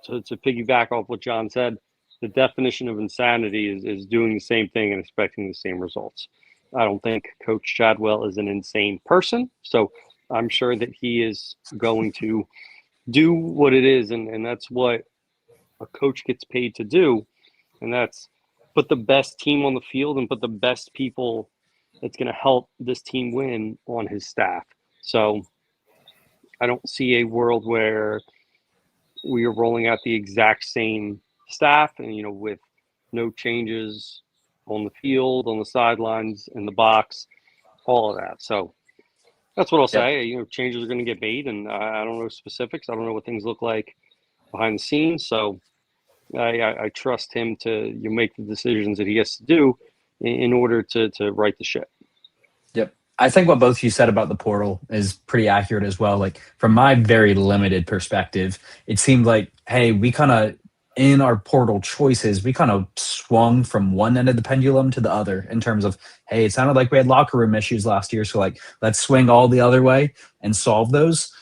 to piggyback off what John said, the definition of insanity is doing the same thing and expecting the same results. I don't think Coach Chadwell is an insane person, so I'm sure that he is going to do what it is, and that's what a coach gets paid to do, and that's put the best team on the field and put the best people that's going to help this team win on his staff. So I don't see a world where we are rolling out the exact same staff and, with no changes on the field, on the sidelines, in the box, all of that. So that's what I'll say. Changes are going to get made, and I don't know specifics. I don't know what things look like behind the scenes. So I trust him to make the decisions that he has to do in order to right the ship. Yep. I think what both of you said about the portal is pretty accurate as well. Like, from my very limited perspective, it seemed like, hey, we kind of, in our portal choices, we kind of swung from one end of the pendulum to the other in terms of, hey, it sounded like we had locker room issues last year, so let's swing all the other way and solve those.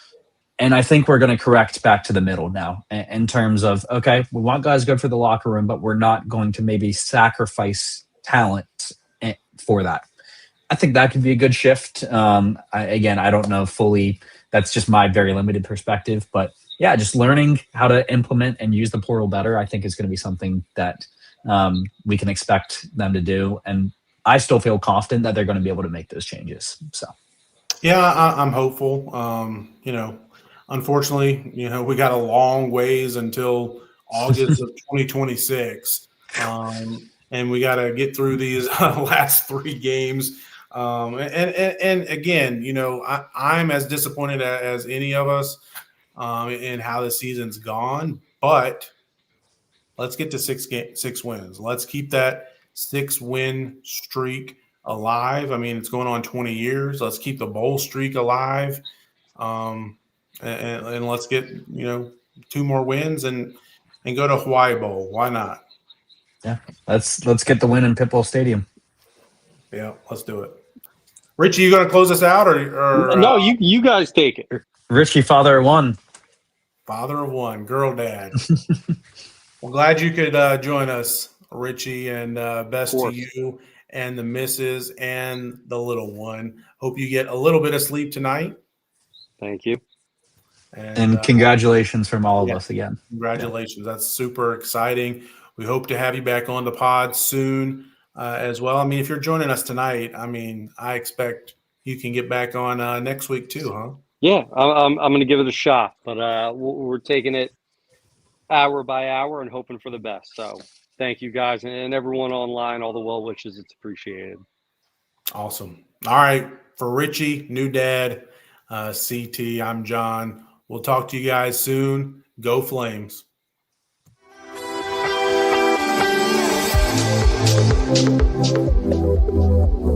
And I think we're going to correct back to the middle now in terms of, okay, we want guys good for the locker room, but we're not going to maybe sacrifice talent for that. I think that could be a good shift. I don't know fully. That's just my very limited perspective. But yeah, just learning how to implement and use the portal better, I think is going to be something that we can expect them to do. And I still feel confident that they're going to be able to make those changes. So, yeah, I'm hopeful. Unfortunately, we got a long ways until August of 2026. And we got to get through these last 3 games. And again, I'm as disappointed as any of us in how the season's gone. But let's get to 6 wins. Let's keep that 6-win streak alive. I mean, it's going on 20 years. Let's keep the bowl streak alive. And let's get 2 more wins and go to Hawaii Bowl. Why not? Yeah, let's get the win in Pitbull Stadium. Yeah, let's do it. Richie, you going to close us out, or no? You guys take it. Richie, father of 1. Father of 1, girl dad. Well, glad you could join us, Richie, and best to you and the missus and the little one. Hope you get a little bit of sleep tonight. Thank you. And congratulations from all of us again. Congratulations. That's super exciting. We hope to have you back on the pod soon as well. I mean, if you're joining us tonight, I expect you can get back on next week too, huh? Yeah, I'm going to give it a shot, but we're taking it hour by hour and hoping for the best. So thank you guys and everyone online, all the well wishes. It's appreciated. Awesome. All right. For Richie, new dad, CT, I'm John. We'll talk to you guys soon. Go Flames. Thank you.